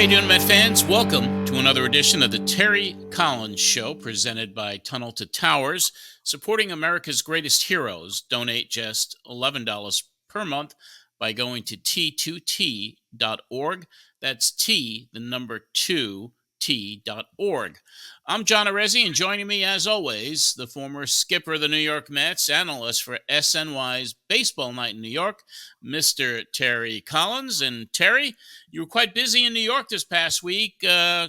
you doing, Met fans? Welcome to another edition of the Terry Collins Show, presented by Tunnel to Towers, supporting America's greatest heroes. Donate just $11 per month by going to t2t.org. That's T, the number 2, t.org. I'm John Arezzi, and joining me, as always, the former skipper of the New York Mets, analyst for SNY's Baseball Night in New York, Mr. Terry Collins. And Terry, you were quite busy in New York this past week. How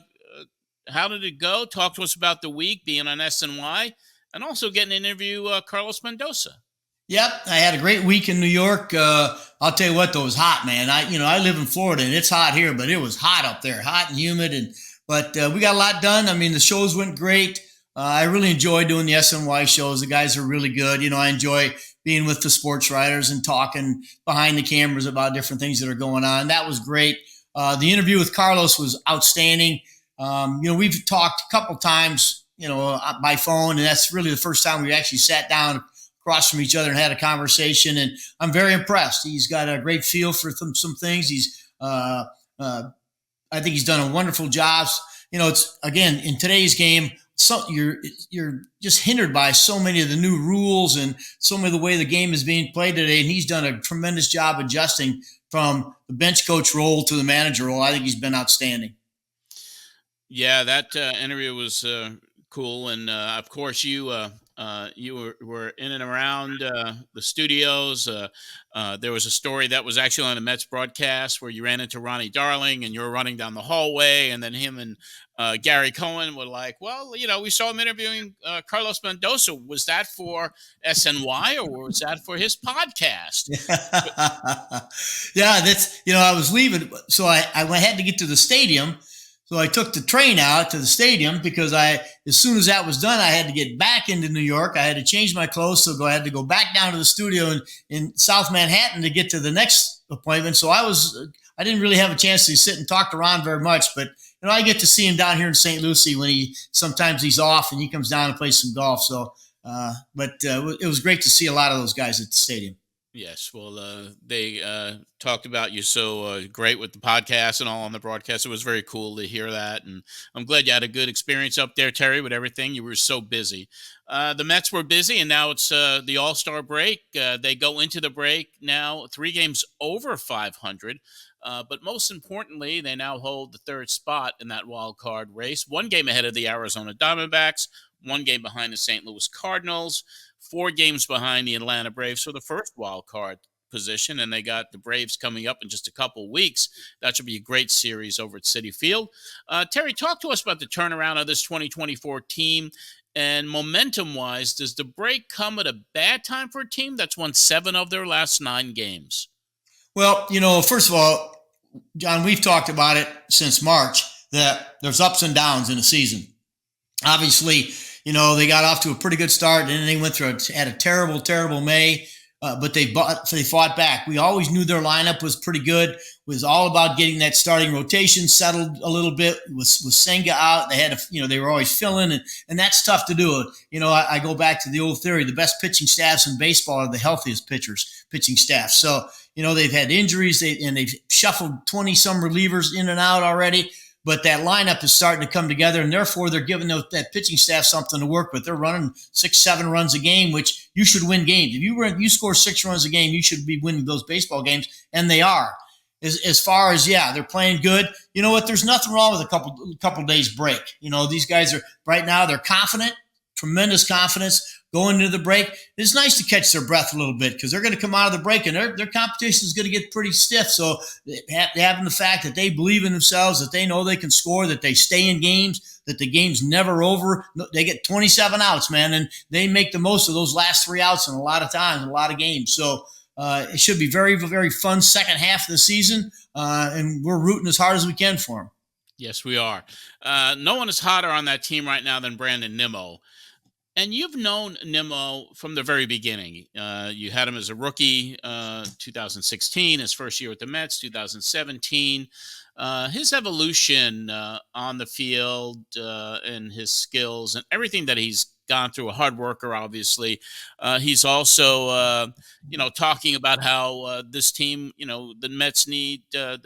did it go? Talk to us about the week being on SNY and also getting to interview Carlos Mendoza. Yep, I had a great week in New York. I'll tell you what, though, it was hot, man. I live in Florida, and it's hot here, but it was hot up there, hot and humid. But we got a lot done. I mean, the shows went great. I really enjoy doing the SNY shows. The guys are really good. I enjoy being with the sports writers and talking behind the cameras about different things that are going on. That was great. The interview with Carlos was outstanding. We've talked a couple times, by phone, and that's really the first time we actually sat down across from each other and had a conversation. And I'm very impressed. He's got a great feel for some things. I think he's done a wonderful job. It's, again, in today's game, you're just hindered by so many of the new rules and so many of the way the game is being played today. And he's done a tremendous job adjusting from the bench coach role to the manager role. I think he's been outstanding. Yeah, that interview was cool. And, of course, you were in and around the studios. There was a story that was actually on the Mets broadcast where you ran into Ronnie Darling and you were running down the hallway, and then him and Gary Cohen were like, well, we saw him interviewing Carlos Mendoza. Was that for SNY or was that for his podcast? Yeah, that's, I was leaving. So I had to get to the stadium. So I took the train out to the stadium because as soon as that was done, I had to get back into New York. I had to change my clothes, so I had to go back down to the studio in South Manhattan to get to the next appointment. So I didn't really have a chance to sit and talk to Ron very much, but I get to see him down here in St. Lucie when sometimes he's off and he comes down and plays some golf. So, it was great to see a lot of those guys at the stadium. Yes, well, they talked about you so great with the podcast and all on the broadcast. It was very cool to hear that, and I'm glad you had a good experience up there, Terry, with everything. You were so busy. The Mets were busy, and now it's the All-Star break. They go into the break now 3 games over 500, but most importantly, they now hold the 3rd spot in that wild card race, 1 game ahead of the Arizona Diamondbacks, 1 game behind the St. Louis Cardinals, 4 games behind the Atlanta Braves for the first wild card position, and they got the Braves coming up in just a couple weeks. That should be a great series over at Citi Field. Terry, talk to us about the turnaround of this 2024 team, and momentum-wise, does the break come at a bad time for a team that's won 7 of their last 9 games? Well, first of all, John, we've talked about it since March that there's ups and downs in a season. Obviously, they got off to a pretty good start, and then they had a terrible, terrible May, but they fought back. We always knew their lineup was pretty good. It was all about getting that starting rotation settled a little bit. With Senga out, they had they were always filling, and that's tough to do. I go back to the old theory: the best pitching staffs in baseball are the healthiest pitching staff. So they've had injuries, and they've shuffled 20-some relievers in and out already. But that lineup is starting to come together, and therefore they're giving that pitching staff something to work with. They're running 6-7 runs a game, which you should win games. If you score 6 runs a game, you should be winning those baseball games, and they are. As far as, they're playing good. You know what? There's nothing wrong with a couple days break. These guys are right now. They're confident, tremendous confidence going into the break. It's nice to catch their breath a little bit because they're going to come out of the break and their competition is going to get pretty stiff. So having the fact that they believe in themselves, that they know they can score, that they stay in games, that the game's never over. They get 27 outs, man, and they make the most of those last 3 outs in a lot of times, in a lot of games. So it should be very, very fun second half of the season, and we're rooting as hard as we can for them. Yes, we are. No one is hotter on that team right now than Brandon Nimmo. And you've known Nimmo from the very beginning. You had him as a rookie, 2016, his first year with the Mets, 2017. His evolution on the field and his skills and everything that he's gone through, a hard worker, obviously. He's also, talking about how this team, the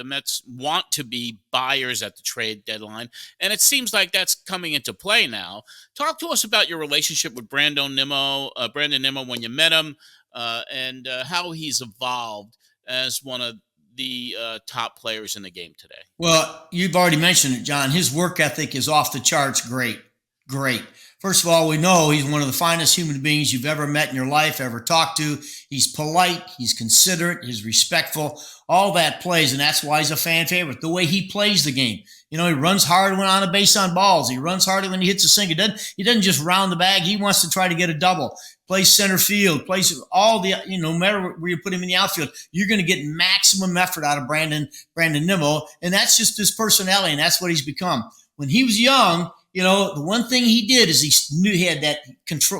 Mets want to be buyers at the trade deadline. And it seems like that's coming into play now. Talk to us about your relationship with Brandon Nimmo when you met him, and how he's evolved as one of the top players in the game today. Well, you've already mentioned it, John. His work ethic is off the charts. Great. Great. First of all, we know he's one of the finest human beings you've ever met in your life, ever talked to. He's polite, he's considerate, he's respectful. All that plays, and that's why he's a fan favorite. The way he plays the game. He runs hard when on a base on balls. He runs hard when he hits a single. He doesn't just round the bag. He wants to try to get a double. Plays center field. Plays all the, no matter where you put him in the outfield, you're going to get maximum effort out of Brandon Nimmo. And that's just his personality, and that's what he's become. When he was young, the one thing he did is he knew he had that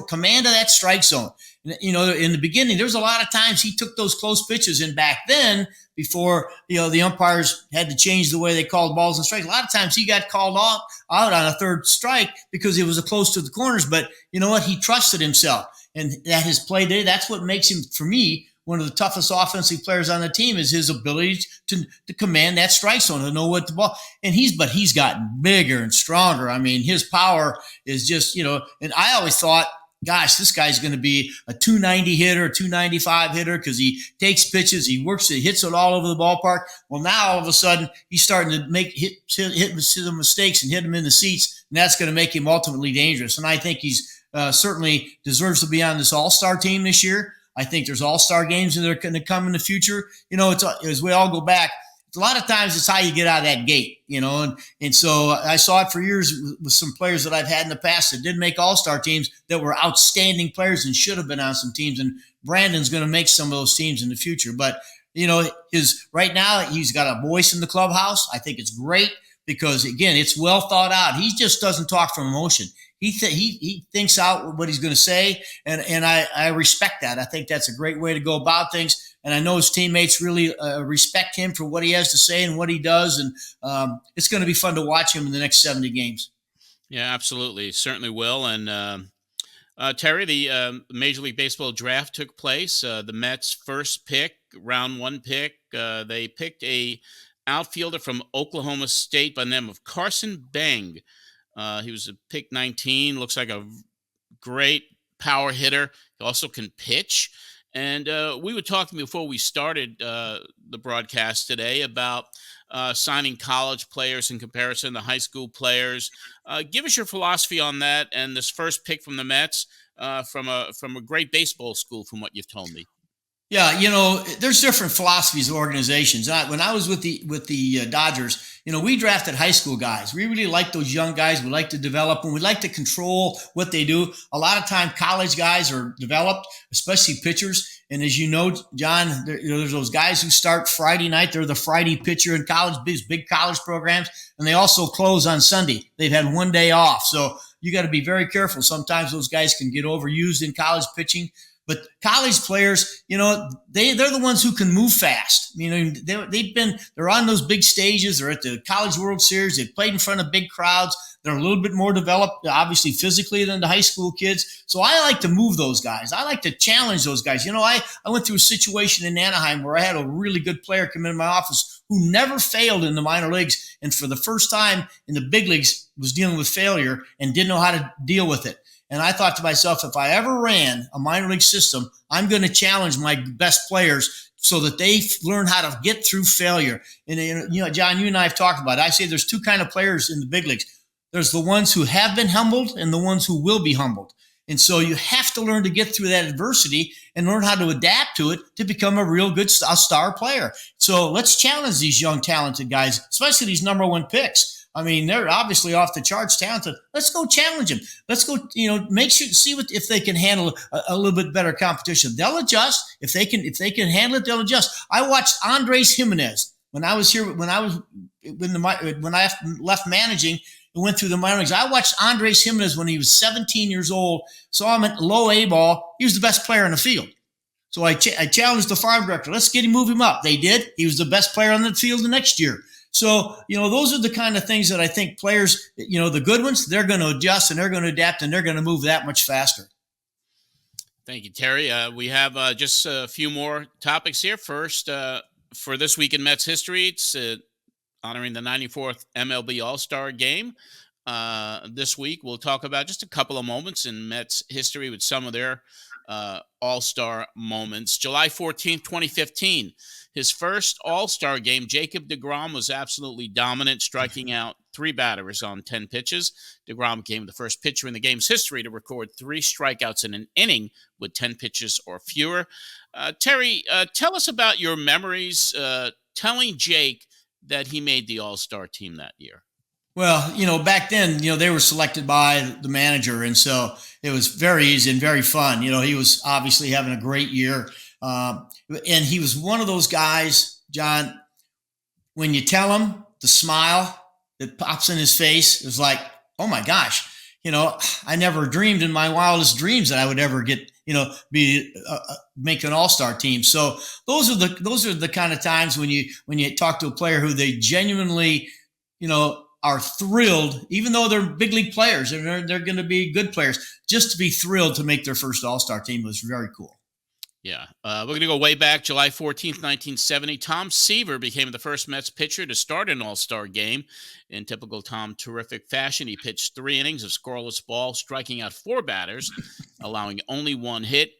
command of that strike zone. In the beginning, there was a lot of times he took those close pitches, and back then, before the umpires had to change the way they called balls and strikes, a lot of times he got called out on a third strike because it was close to the corners. But you know what? He trusted himself, and that his play there. That's what makes him, for me, one of the toughest offensive players on the team, is his ability to command that strike zone, to know what the ball. And he's gotten bigger and stronger. I mean, his power is just, and I always thought, gosh, this guy's going to be a 290 hitter, a 295 hitter, because he takes pitches, he works it, hits it all over the ballpark. Well, now all of a sudden he's starting to hit some mistakes and hit them in the seats, and that's going to make him ultimately dangerous. And I think he's certainly deserves to be on this all-star team this year. I think there's all-star games that are going to come in the future. It's as we all go back, a lot of times it's how you get out of that gate, and so I saw it for years with some players that I've had in the past that did make all-star teams that were outstanding players and should have been on some teams. And Brandon's going to make some of those teams in the future. But, right now he's got a voice in the clubhouse. I think it's great because, again, it's well thought out. He just doesn't talk from emotion. He thinks out what he's going to say, and I respect that. I think that's a great way to go about things. And I know his teammates really respect him for what he has to say and what he does. And it's going to be fun to watch him in the next 70 games. Yeah, absolutely. Certainly will. And Terry, the Major League Baseball draft took place. The Mets' first pick, round one pick, they picked a outfielder from Oklahoma State by the name of Carson Beng. He was a pick 19, looks like a great power hitter. He also can pitch. And we were talking before we started the broadcast today about signing college players in comparison to high school players. Give us your philosophy on that and this first pick from the Mets from a great baseball school, from what you've told me. Yeah, there's different philosophies of organizations. When I was with the Dodgers, we drafted high school guys. We really like those young guys. We like to develop them. We like to control what they do. A lot of time, college guys are developed, especially pitchers. And as you know, John, there's those guys who start Friday night. They're the Friday pitcher in college, big college programs, and they also close on Sunday. They've had one day off, so you got to be very careful. Sometimes those guys can get overused in college pitching. But college players, they're the ones who can move fast. They're on those big stages. They're at the College World Series. They've played in front of big crowds. They're a little bit more developed, obviously physically, than the high school kids. So I like to move those guys. I like to challenge those guys. I went through a situation in Anaheim where I had a really good player come into my office who never failed in the minor leagues, and for the first time in the big leagues was dealing with failure and didn't know how to deal with it. And I thought to myself, if I ever ran a minor league system, I'm going to challenge my best players so that they learn how to get through failure. And, John, you and I have talked about it. I say there's two kind of players in the big leagues. There's the ones who have been humbled and the ones who will be humbled. And so you have to learn to get through that adversity and learn how to adapt to it to become a real good star player. So let's challenge these young, talented guys, especially these number one picks. I mean, they're obviously off the charts talented. Let's go challenge them. Let's go, make sure, see if they can handle a little bit better competition. They'll adjust. If they can handle it, they'll adjust. I watched Andres Gimenez when I left managing and went through the minor leagues. I watched Andres Gimenez when he was 17 years old. Saw him at low A ball. He was the best player in the field. So I challenged the farm director. Let's move him up. They did. He was the best player on the field the next year. So, those are the kind of things that I think players, the good ones, they're going to adjust and they're going to adapt and they're going to move that much faster. Thank you, Terry. We have just a few more topics here. First, for this week in Mets history, it's honoring the 94th MLB All-Star Game. This week, we'll talk about just a couple of moments in Mets history with some of their All-Star moments. July 14th, 2015, his first All-Star game, Jacob deGrom was absolutely dominant, striking out 3 batters on 10 pitches. deGrom became the first pitcher in the game's history to record 3 strikeouts in an inning with 10 pitches or fewer. Terry, tell us about your memories telling Jake that he made the All-Star team that year. Well, back then, they were selected by the manager. And so it was very easy and very fun. He was obviously having a great year. And he was one of those guys, John, when you tell him the smile that pops in his face, it's like, oh my gosh, I never dreamed in my wildest dreams that I would ever get, make an all-star team. So those are the kind of times when you talk to a player who they genuinely, are thrilled, even though they're big league players and they're going to be good players, just to be thrilled to make their first all-star team was very cool. Yeah. We're going to go way back, July 14th, 1970. Tom Seaver became the first Mets pitcher to start an all-star game. In typical Tom terrific fashion, he pitched 3 innings of scoreless ball, striking out 4 batters, allowing only 1 hit.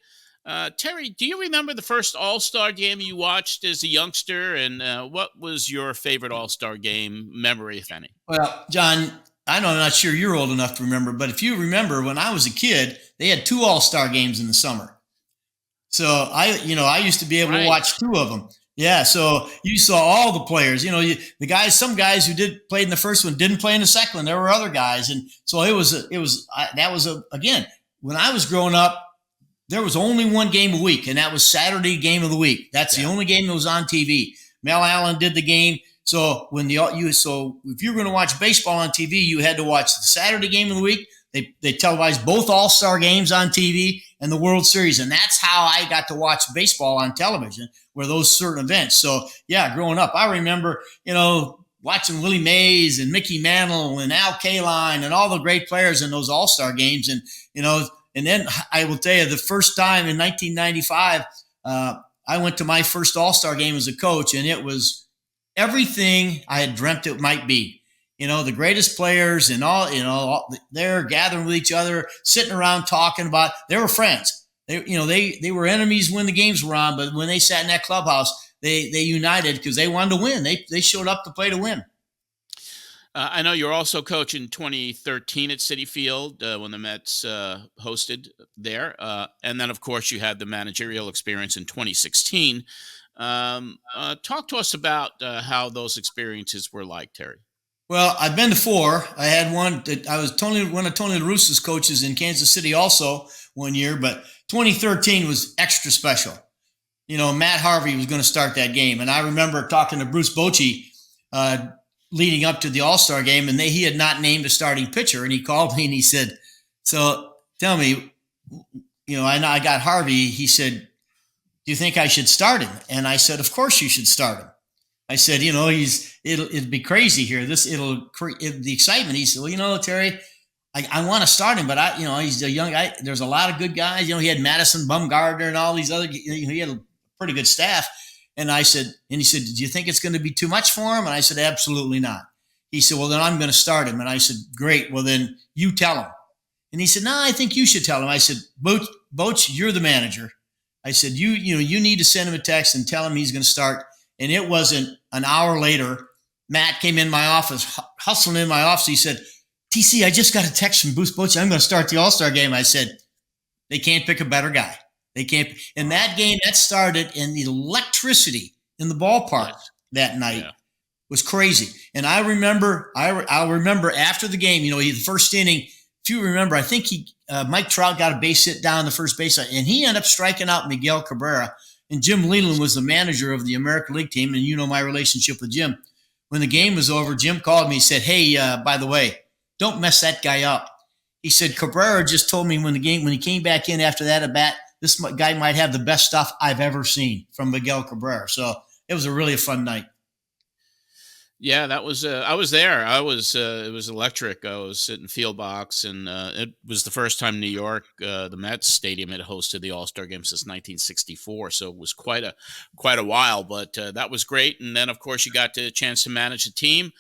Terry, do you remember the first All-Star game you watched as a youngster, and what was your favorite All-Star game memory, if any? Well, John, I'm not sure you're old enough to remember, but if you remember when I was a kid, they had 2 All-Star games in the summer. So I used to be able to watch 2 of them. Yeah, so you saw all the players. Some guys who played in the first one didn't play in the second one. There were other guys, and so again, when I was growing up, there was only 1 game a week, and that was Saturday game of the week. That's the only game that was on TV. Mel Allen did the game. So if you were going to watch baseball on TV, you had to watch the Saturday game of the week. They televised both All-Star games on TV and the World Series, and that's how I got to watch baseball on television, were those certain events. So yeah, growing up, I remember watching Willie Mays and Mickey Mantle and Al Kaline and all the great players in those All-Star games, and And then I will tell you, the first time in 1995, I went to my first All-Star game as a coach, and it was everything I had dreamt it might be. The greatest players and all, they're gathering with each other, sitting around talking about, they were friends. They were enemies when the games were on, but when they sat in that clubhouse, they united because they wanted to win. They showed up to play to win. I know you're also coach in 2013 at Citi Field when the Mets hosted there. And then, of course, you had the managerial experience in 2016. Talk to us about how those experiences were like, Terry. Well, I've been to 4. I had one that I was one of Tony La Russa's coaches in Kansas City also one year, but 2013 was extra special. Matt Harvey was going to start that game. And I remember talking to Bruce Bochy leading up to the All-Star game, and he had not named a starting pitcher. And he called me and he said, so tell me, I got Harvey. He said, do you think I should start him? And I said, of course you should start him. I said, it'll be crazy here. The excitement. He said, well, Terry, I want to start him, but he's a young guy. There's a lot of good guys. He had Madison Bumgarner and all these other, he had a pretty good staff. And he said, do you think it's going to be too much for him? And I said, absolutely not. He said, well, then I'm going to start him. And I said, great. Well, then you tell him. And he said, no, I think you should tell him. I said, Boch, you're the manager. I said, you need to send him a text and tell him he's going to start. And it wasn't an hour later, Matt came in my office, hustling in my office. He said, TC, I just got a text from Bruce Bochy. I'm going to start the All-Star game. I said, they can't pick a better guy. They can't. And that game, that started, and the electricity in the ballpark that night was crazy. And I remember, I'll remember after the game, the first inning, if you remember, I think Mike Trout got a base hit down the first base, and he ended up striking out Miguel Cabrera. And Jim Leland was the manager of the American League team, and my relationship with Jim. When the game was over, Jim called me and said, hey, by the way, don't mess that guy up. He said, Cabrera just told me when he came back in after that at bat, this guy might have the best stuff I've ever seen from Miguel Cabrera. So it was a really fun night. Yeah, that was. I was there. I was. It was electric. I was sitting field box, and it was the first time New York, the Mets stadium, had hosted the All Star game since 1964. So it was quite a while. But that was great. And then, of course, you got the chance to manage a team,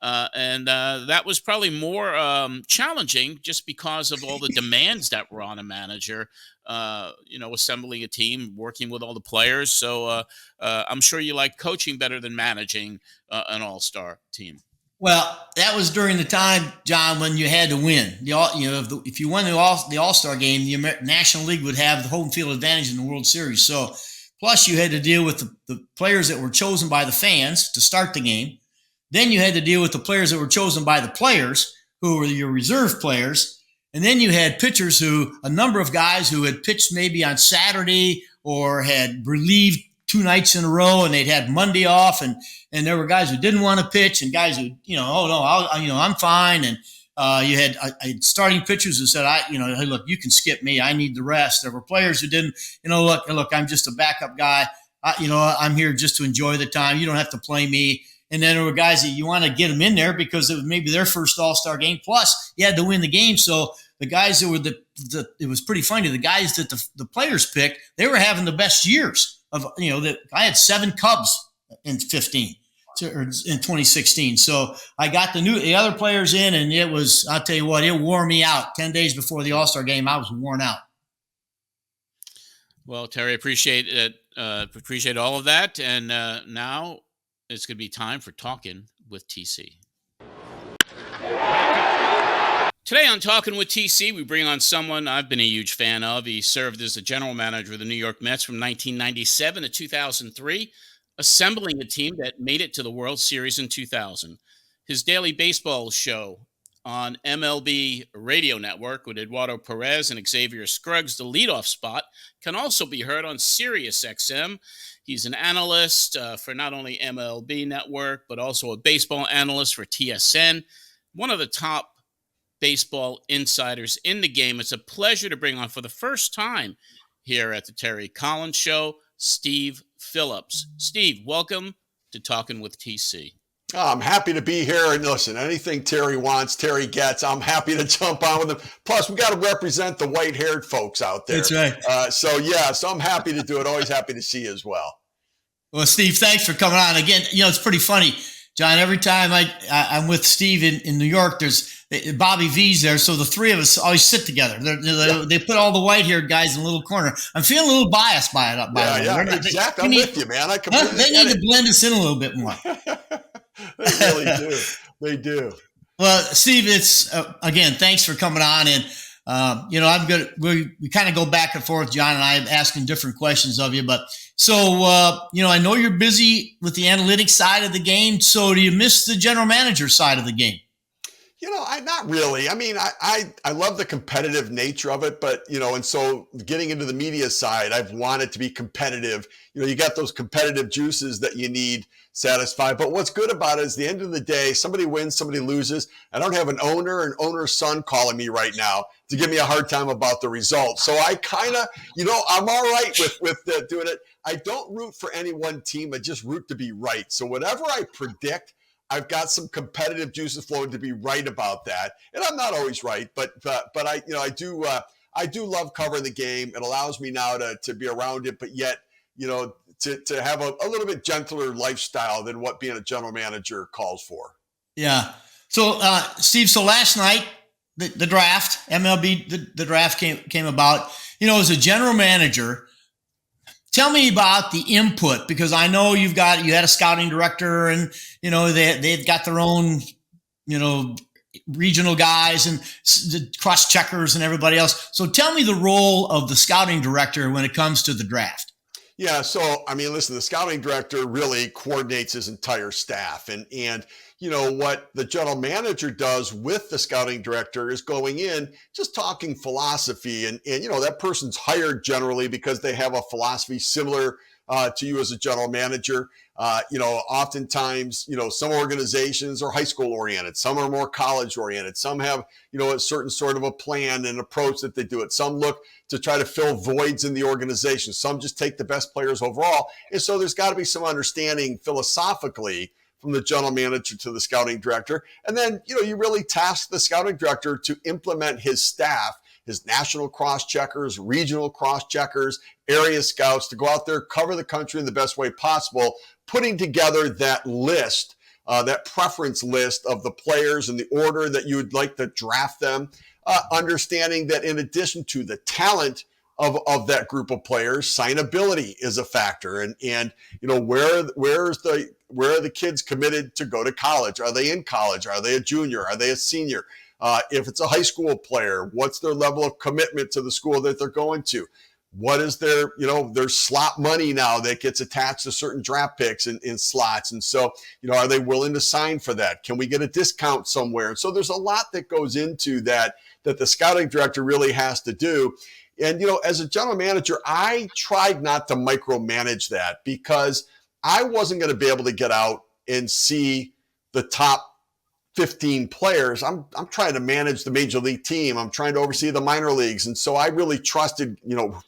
and that was probably more challenging just because of all the demands that were on a manager. Assembling a team, working with all the players. So I'm sure you like coaching better than managing an all-star team. Well, that was during the time, John, when you had to win. If you won the All-Star game, the National League would have the home field advantage in the World Series. So, plus you had to deal with the players that were chosen by the fans to start the game. Then you had to deal with the players that were chosen by the players, who were your reserve players. And then you had pitchers a number of guys who had pitched maybe on Saturday or had relieved 2 nights in a row, and they'd had Monday off, and there were guys who didn't want to pitch, and guys who, oh no, I'm fine, and you had starting pitchers who said, hey, look, you can skip me, I need the rest. There were players who didn't, look, I'm just a backup guy, I'm here just to enjoy the time. You don't have to play me. And then there were guys that you want to get them in there because it was maybe their first All-Star game. Plus, you had to win the game. So the guys that were it was pretty funny. The guys that the players picked, they were having the best years. I had 7 Cubs in 2016. So I got the other players in, and I'll tell you what, it wore me out. 10 days before the All-Star game, I was worn out. Well, Terry, appreciate it. Appreciate all of that. And now it's going to be time for Talkin with TC. Today on Talkin with TC, we bring on someone I've been a huge fan of. He served as the general manager of the New York Mets from 1997 to 2003, assembling a team that made it to the World Series in 2000. His daily baseball show on MLB Radio Network with Eduardo Perez and Xavier Scruggs, the leadoff spot, can also be heard on SiriusXM. He's an analyst for not only MLB Network, but also a baseball analyst for TSN. One of the top baseball insiders in the game. It's a pleasure to bring on for the first time here at the Terry Collins Show, Steve Phillips. Steve, welcome to Talkin with TC. Oh, I'm happy to be here. And listen, anything Terry wants, Terry gets. I'm happy to jump on with him. Plus, we got to represent the white-haired folks out there. That's right. So I'm happy to do it. Always happy to see you as well. Well, Steve, thanks for coming on. Again, it's pretty funny, John. Every time I'm with Steve in New York, there's Bobby V's there, so the three of us always sit together. They put all the white-haired guys in a little corner. I'm feeling a little biased by it. Exactly. I'm with you, man. They need to blend us in a little bit more. They really do. They do. Well, Steve, it's again, thanks for coming on. And I'm good. We kind of go back and forth, John and I, asking different questions of you. But so I know you're busy with the analytics side of the game. So do you miss the general manager side of the game? Not really. I mean, I love the competitive nature of it, but, and so getting into the media side, I've wanted to be competitive. You got those competitive juices that you need satisfied. But what's good about it is the end of the day, somebody wins, somebody loses. I don't have an owner's son calling me right now to give me a hard time about the results. So I kind of, I'm all right with doing it. I don't root for any one team. I just root to be right. So whatever I predict, I've got some competitive juices flowing to be right about that, and I'm not always right, but I do love covering the game. It allows me now to be around it, but yet to have a little bit gentler lifestyle than what being a general manager calls for. Yeah. So Steve, so last night the draft, MLB, the draft came about. As a general manager, tell me about the input, because I know you had a scouting director, and they've got their own regional guys and the cross checkers and everybody else. So tell me the role of the scouting director when it comes to the draft. Yeah. So, I mean, listen, the scouting director really coordinates his entire staff, and what the general manager does with the scouting director is going in, just talking philosophy, and that person's hired generally because they have a philosophy similar to you as a general manager. Oftentimes, some organizations are high school oriented, some are more college oriented, some have, a certain sort of a plan and approach that they do it. Some look to try to fill voids in the organization. Some just take the best players overall. And so there's got to be some understanding philosophically from the general manager to the scouting director. And then, you really task the scouting director to implement his staff, his national cross-checkers, regional cross-checkers, area scouts, to go out there, cover the country in the best way possible, putting together that list, that preference list of the players in the order that you would like to draft them, understanding that in addition to the talent of that group of players, signability is a factor. And where are the kids committed to go to college? Are they in college? Are they a junior? Are they a senior? If it's a high school player, what's their level of commitment to the school that they're going to? What is their slot money now that gets attached to certain draft picks in slots? And so, are they willing to sign for that? Can we get a discount somewhere? And so there's a lot that goes into that the scouting director really has to do. And, as a general manager, I tried not to micromanage that because I wasn't going to be able to get out and see the top 15 players. I'm trying to manage the major league team. I'm trying to oversee the minor leagues. And so I really trusted,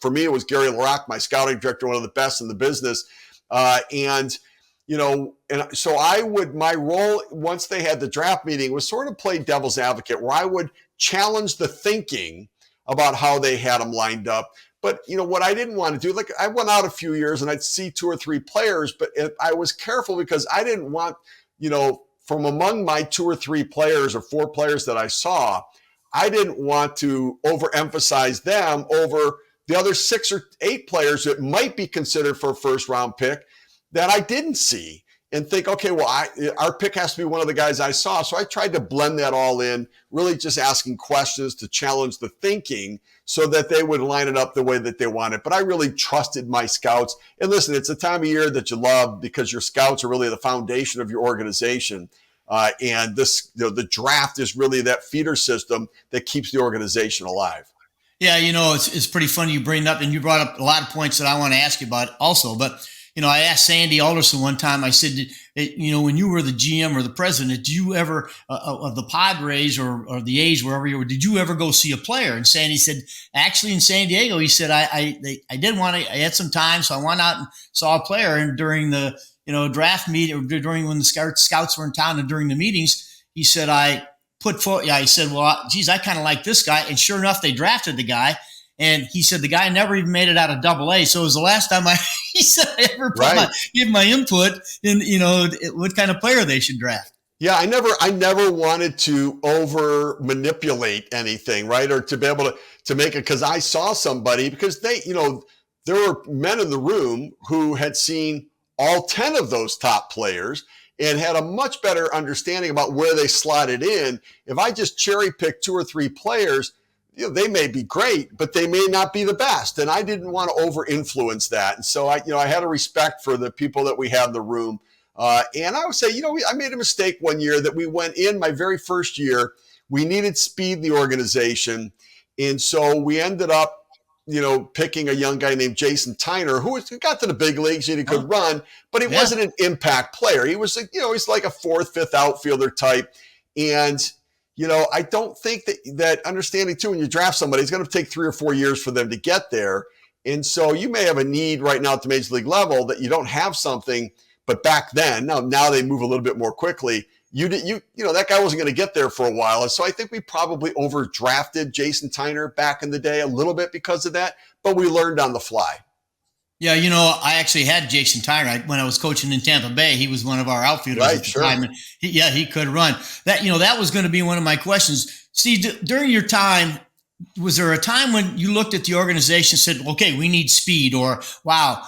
for me, it was Gary LaRocque, my scouting director, one of the best in the business. And so my role once they had the draft meeting was sort of play devil's advocate, where I would challenge the thinking about how they had them lined up. But, what I didn't want to do, I went out a few years and I'd see 2 or 3 players, but I was careful because I didn't want, from among my 2 or 3 players or 4 players that I saw, I didn't want to overemphasize them over the other 6 or 8 players that might be considered for a first round pick that I didn't see, and think, okay, well, our pick has to be one of the guys I saw. So I tried to blend that all in, really just asking questions to challenge the thinking so that they would line it up the way that they wanted. But I really trusted my scouts. And listen, it's a time of year that you love because your scouts are really the foundation of your organization. And this, the draft is really that feeder system that keeps the organization alive. Yeah, it's pretty funny you bring it up, and you brought up a lot of points that I want to ask you about also. But I asked Sandy Alderson one time, I said, when you were the GM or the president, did you ever, of the Padres or the A's, wherever you were, did you ever go see a player? And Sandy said, actually in San Diego, he said, I did want to, I had some time, so I went out and saw a player. And during the, draft meeting, or during when the scouts were in town and during the meetings, he said, I said, well, geez, I kind of like this guy. And sure enough, they drafted the guy. And he said the guy never even made it out of Double-A. So it was the last time I ever give my input in, what kind of player they should draft. Yeah, I never wanted to over manipulate anything, right? Or to be able to make it, because I saw somebody, because they, there were men in the room who had seen all 10 of those top players and had a much better understanding about where they slotted in. If I just cherry pick 2 or 3 players, they may be great, but they may not be the best. And I didn't want to over influence that. And so I had a respect for the people that we had in the room. And I would say, I made a mistake one year that we went in my very first year. We needed speed in the organization. And so we ended up, picking a young guy named Jason Tyner, who got to the big leagues and he could run, but he wasn't an impact player. He was, he's like a 4th, 5th outfielder type. And I don't think that understanding too, when you draft somebody, it's going to take 3 or 4 years for them to get there. And so you may have a need right now at the major league level that you don't have something, but back then, now they move a little bit more quickly. That guy wasn't going to get there for a while. And so I think we probably overdrafted Jason Tyner back in the day a little bit because of that, but we learned on the fly. Yeah, I actually had Jason Tyner when I was coaching in Tampa Bay. He was one of our outfielders at the time. And he could run. That was going to be one of my questions. See, during your time, was there a time when you looked at the organization and said, okay, we need speed, or wow,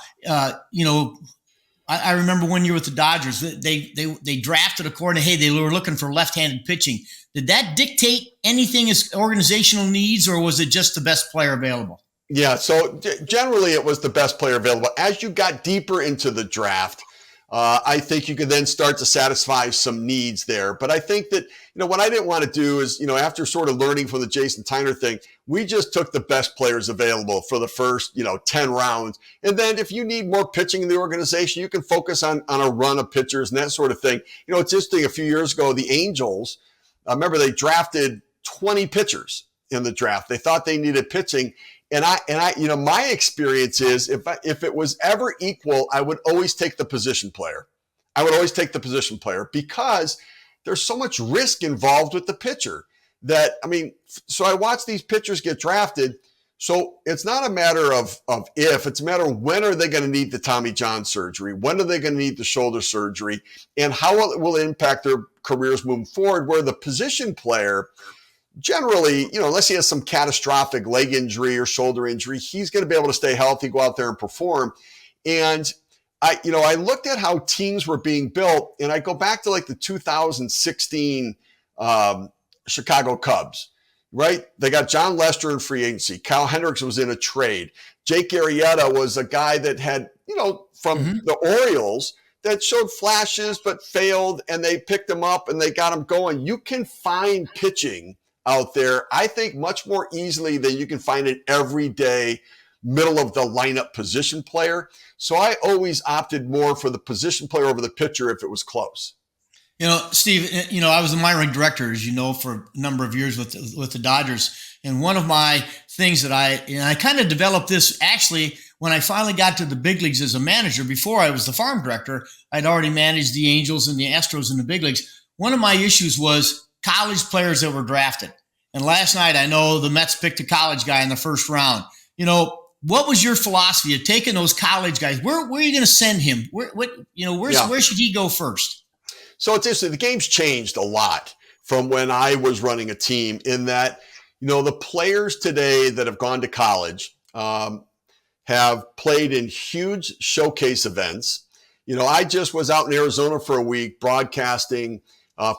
I remember one year with the Dodgers, they drafted according to, hey, they were looking for left-handed pitching. Did that dictate anything as organizational needs, or was it just the best player available? Yeah, so generally it was the best player available. As you got deeper into the draft, I think you could then start to satisfy some needs there. But I think that, what I didn't want to do is, after sort of learning from the Jason Tyner thing, we just took the best players available for the first, 10 rounds. And then if you need more pitching in the organization, you can focus on a run of pitchers and that sort of thing. It's interesting, a few years ago, the Angels, I remember they drafted 20 pitchers in the draft. They thought they needed pitching. And I, my experience is if it was ever equal, I would always take the position player. I would always take the position player because there's so much risk involved with the pitcher that, I mean, so I watch these pitchers get drafted. So it's not a matter of if, it's a matter of when are they going to need the Tommy John surgery? When are they going to need the shoulder surgery? And how will it impact their careers moving forward? Where the position player, generally, unless he has some catastrophic leg injury or shoulder injury, he's going to be able to stay healthy, go out there and perform. And I looked at how teams were being built, and I go back to like the 2016 Chicago Cubs, right? They got John Lester in free agency. Kyle Hendricks was in a trade. Jake Arrieta was a guy that had, from the Orioles that showed flashes but failed, and they picked him up and they got him going. You can find pitching out there, I think, much more easily than you can find it every day middle of the lineup position player. So I always opted more for the position player over the pitcher if it was close. Steve, I was the minor league director, as you know, for a number of years with the Dodgers. And one of my things that I kind of developed this actually when I finally got to the big leagues as a manager. Before I was the farm director, I'd already managed the Angels and the Astros in the big leagues. One of my issues was college players that were drafted. And last night, I know the Mets picked a college guy in the first round. What was your philosophy of taking those college guys? Where are you going to send him? Where should he go first? So it's interesting. The game's changed a lot from when I was running a team in that, the players today that have gone to college have played in huge showcase events. I just was out in Arizona for a week broadcasting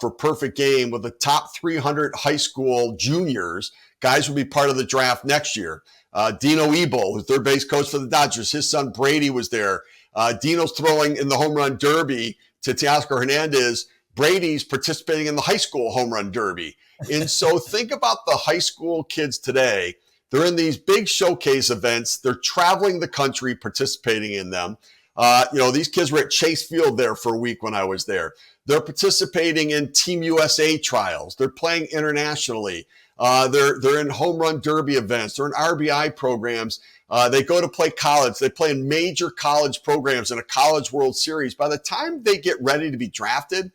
for Perfect Game with the top 300 high school juniors. Guys will be part of the draft next year. Dino Ebel, who's third base coach for the Dodgers, his son Brady was there. Dino's throwing in the home run derby to Teoscar Hernandez. Brady's participating in the high school home run derby. And so think about the high school kids today. They're in these big showcase events. They're traveling the country, participating in them. These kids were at Chase Field there for a week when I was there. They're participating in Team USA trials. They're playing internationally. They're in home run derby events. They're in RBI programs. They go to play college. They play in major college programs in a college World Series. By the time they get ready to be drafted,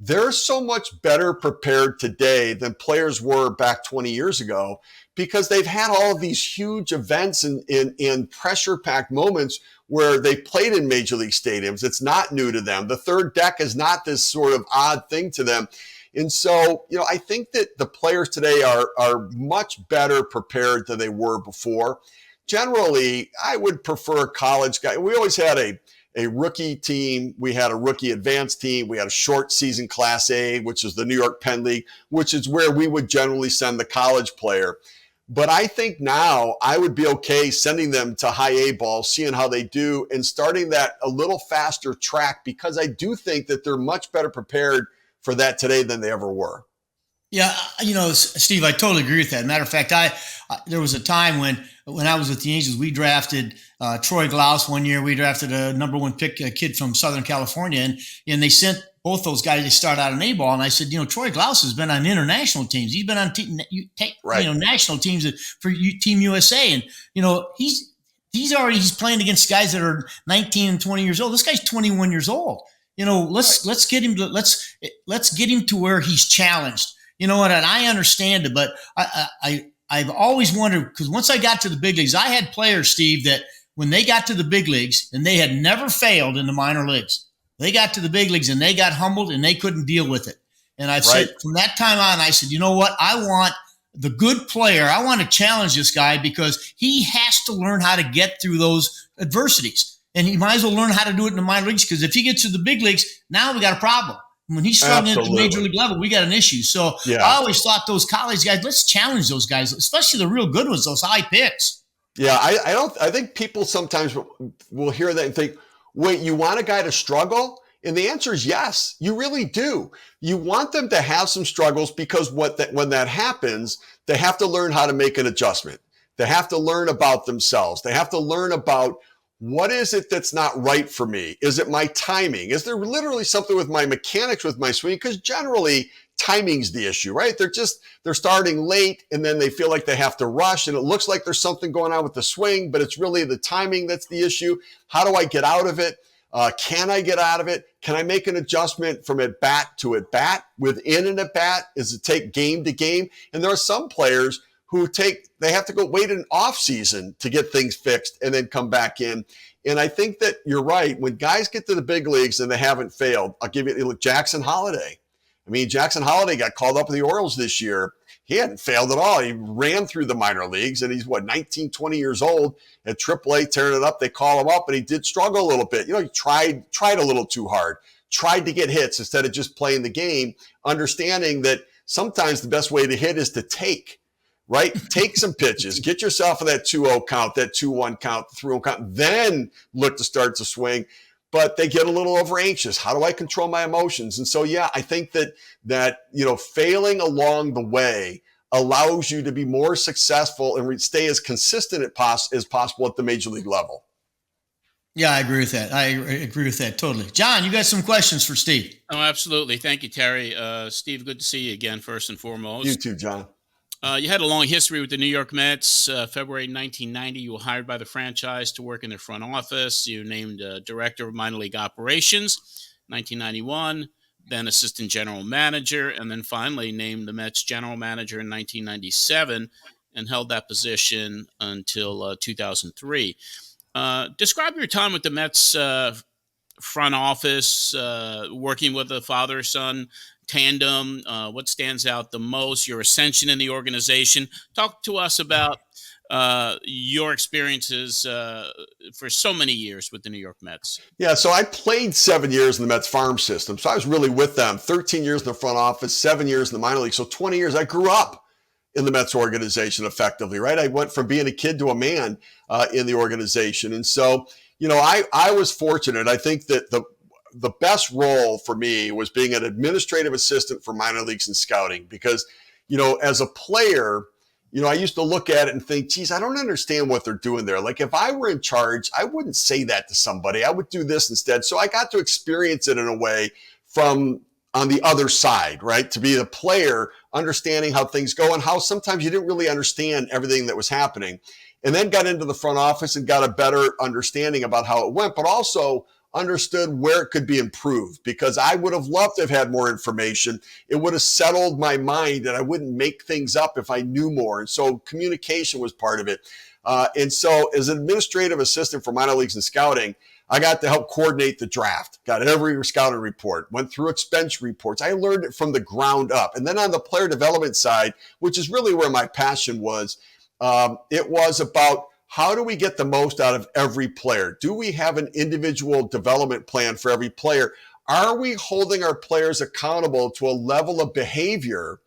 they're so much better prepared today than players were back 20 years ago because they've had all of these huge events and pressure-packed moments where they played in major league stadiums. It's not new to them. The third deck is not this sort of odd thing to them. And so, I think that the players today are much better prepared than they were before. Generally, I would prefer a college guy. We always had a rookie team. We had a rookie advanced team. We had a short season Class A, which is the New York Penn League, which is where we would generally send the college player. But I think now I would be okay sending them to high A ball, seeing how they do, and starting that a little faster track because I do think that they're much better prepared for that today than they ever were. Yeah, Steve, I totally agree with that. Matter of fact, there was a time when I was with the Angels, we drafted Troy Glaus one year. We drafted a number one pick, a kid from Southern California, and they sent both those guys to start out on A ball. And I said, Troy Glaus has been on international teams. He's been on national teams for Team USA, and he's playing against guys that are 19 and 20 years old. This guy's 21 years old. Let's get him to where he's challenged. And I understand it, but I've always wondered, because once I got to the big leagues, I had players, Steve, that when they got to the big leagues and they had never failed in the minor leagues, they got to the big leagues and they got humbled and they couldn't deal with it. And I've said from that time on, I said, you know what? I want the good player. I want to challenge this guy because he has to learn how to get through those adversities. And he might as well learn how to do it in the minor leagues, because if he gets to the big leagues, now we got a problem. When he's struggling at the major league level, we got an issue. So I always thought those college guys, let's challenge those guys, especially the real good ones, those high picks. Yeah, I think people sometimes will hear that and think, wait, you want a guy to struggle? And the answer is yes, you really do. You want them to have some struggles because when that happens, they have to learn how to make an adjustment. They have to learn about themselves. They have to learn about, what is it that's not right for me? Is it my timing? Is there literally something with my mechanics, with my swing? Because generally, timing's the issue, right? They're starting late, and then they feel like they have to rush, and it looks like there's something going on with the swing, but it's really the timing that's the issue. How do I get out of it? Can I get out of it? Can I make an adjustment from at bat to at bat? Within an at bat, is it take game to game? And there are some players who they have to go wait an off season to get things fixed and then come back in. And I think that you're right. When guys get to the big leagues and they haven't failed, I'll give you Jackson Holiday. I mean, Jackson Holiday got called up with the Orioles this year. He hadn't failed at all. He ran through the minor leagues, and he's, 19, 20 years old at AAA, tearing it up. They call him up, and he did struggle a little bit. He tried a little too hard, tried to get hits instead of just playing the game, understanding that sometimes the best way to hit is to take, right? Take some pitches, get yourself in that 2-0 count, that 2-1 count, 3-0 count, then look to start to swing. But they get a little over anxious. How do I control my emotions? And so, yeah, I think that failing along the way allows you to be more successful and stay as consistent as possible at the major league level. Yeah, I agree with that. I agree with that totally. John, you got some questions for Steve? Oh, absolutely. Thank you, Terry. Steve, good to see you again, first and foremost. You too, John. You had a long history with the New York Mets. February 1990, you were hired by the franchise to work in their front office. You named director of minor league operations, 1991, then assistant general manager, and then finally named the Mets general manager in 1997 and held that position until 2003. Describe your time with the Mets front office, working with the father-son tandem. What stands out the most? Your ascension in the organization. Talk to us about your experiences for so many years with the New York Mets. Yeah, so I played 7 years in the Mets farm system. So I was really with them. 13 years in the front office, 7 years in the minor league. So 20 years. I grew up in the Mets organization effectively, right? I went from being a kid to a man in the organization. And so, I was fortunate. I think that the best role for me was being an administrative assistant for minor leagues and scouting because, as a player, I used to look at it and think, geez, I don't understand what they're doing there. Like if I were in charge, I wouldn't say that to somebody. I would do this instead. So I got to experience it in a way from on the other side, right? To be a player, understanding how things go and how sometimes you didn't really understand everything that was happening. And then got into the front office and got a better understanding about how it went, but also understood where it could be improved because I would have loved to have had more information. It would have settled my mind and I wouldn't make things up if I knew more. And so communication was part of it. And so as an administrative assistant for minor leagues and scouting, I got to help coordinate the draft, got every scouting report, went through expense reports. I learned it from the ground up. And then on the player development side, which is really where my passion was, it was about how do we get the most out of every player? Do we have an individual development plan for every player? Are we holding our players accountable to a level of behavior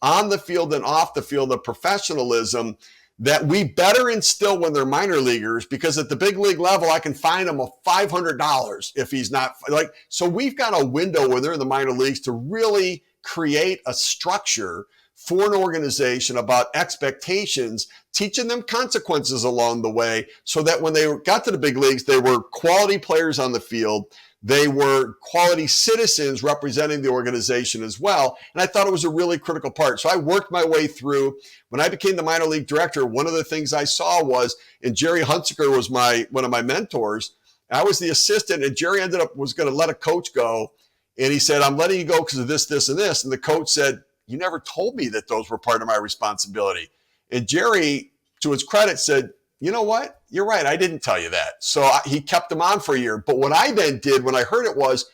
on the field and off the field of professionalism that we better instill when they're minor leaguers? Because at the big league level, I can fine them $500 if he's not like. So we've got a window when they're in the minor leagues to really create a structure for an organization about expectations, teaching them consequences along the way so that when they got to the big leagues, they were quality players on the field. They were quality citizens representing the organization as well. And I thought it was a really critical part. So I worked my way through. When I became the minor league director, one of the things I saw was, and Jerry Hunsaker was one of my mentors. I was the assistant, and Jerry was going to let a coach go. And he said, I'm letting you go because of this, this, and this. And the coach said, you never told me that those were part of my responsibility. And Jerry, to his credit, said, you know what? You're right. I didn't tell you that. So he kept them on for a year. But what I then did when I heard it was,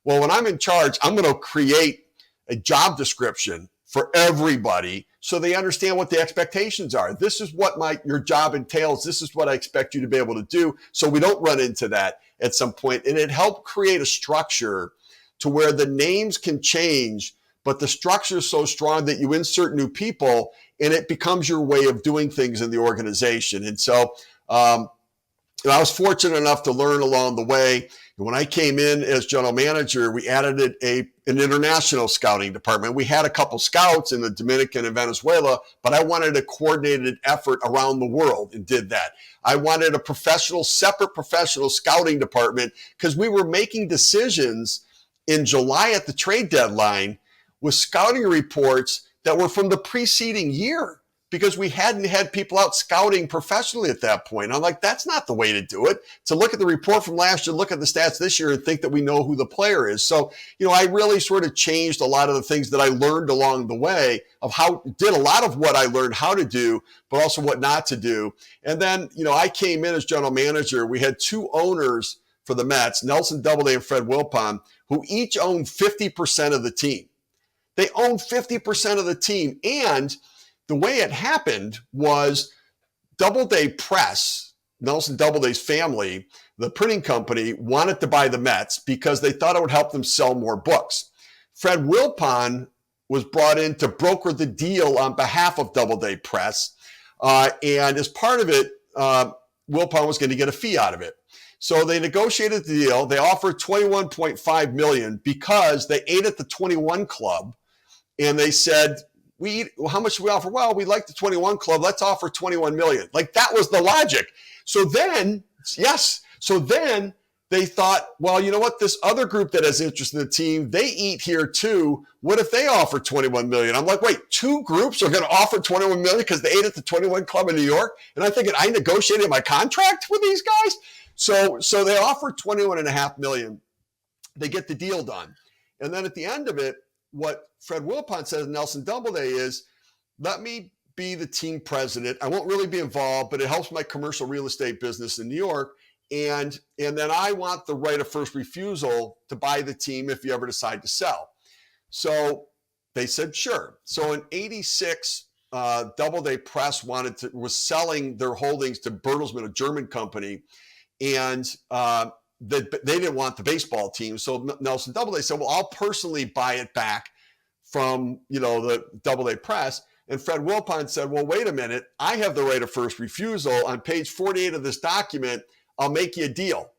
well, when I'm in charge, I'm going to create a job description for everybody so they understand what the expectations are. This is what your job entails. This is what I expect you to be able to do so we don't run into that at some point. And it helped create a structure to where the names can change, but the structure is so strong that you insert new people and it becomes your way of doing things in the organization. And so I was fortunate enough to learn along the way. When I came in as general manager, we added an international scouting department. We had a couple scouts in the Dominican and Venezuela, but I wanted a coordinated effort around the world and did that. I wanted a separate professional scouting department because we were making decisions in July at the trade deadline with scouting reports that were from the preceding year because we hadn't had people out scouting professionally at that point. I'm like, that's not the way to do it. To look at the report from last year, look at the stats this year and think that we know who the player is. So, I really sort of changed a lot of the things that I learned along the way did a lot of what I learned how to do, but also what not to do. And then, I came in as general manager. We had two owners for the Mets, Nelson Doubleday and Fred Wilpon, who each owned 50% of the team. They owned 50% of the team. And the way it happened was Doubleday Press, Nelson Doubleday's family, the printing company, wanted to buy the Mets because they thought it would help them sell more books. Fred Wilpon was brought in to broker the deal on behalf of Doubleday Press. And as part of it, Wilpon was going to get a fee out of it. So they negotiated the deal. They offered $21.5 million because they ate at the 21 club. And they said, how much do we offer? Well, we like the 21 club. Let's offer $21 million. Like, that was the logic. So then they thought, well, you know what? This other group that has interest in the team, they eat here too. What if they offer $21 million? I'm like, wait, two groups are going to offer $21 million because they ate at the 21 club in New York? And I'm thinking, I negotiated my contract with these guys? So they offered $21.5 million. They get the deal done. And then at the end of it, what Fred Wilpon says to Nelson Doubleday is, let me be the team president. I won't really be involved, but it helps my commercial real estate business in New York. And then I want the right of first refusal to buy the team if you ever decide to sell. So they said, sure. So in 86, Doubleday Press was selling their holdings to Bertelsmann, a German company. And they didn't want the baseball team. So Nelson Doubleday said, well, I'll personally buy it back from, the Doubleday Press. And Fred Wilpon said, well, wait a minute. I have the right of first refusal. On page 48 of this document, I'll make you a deal.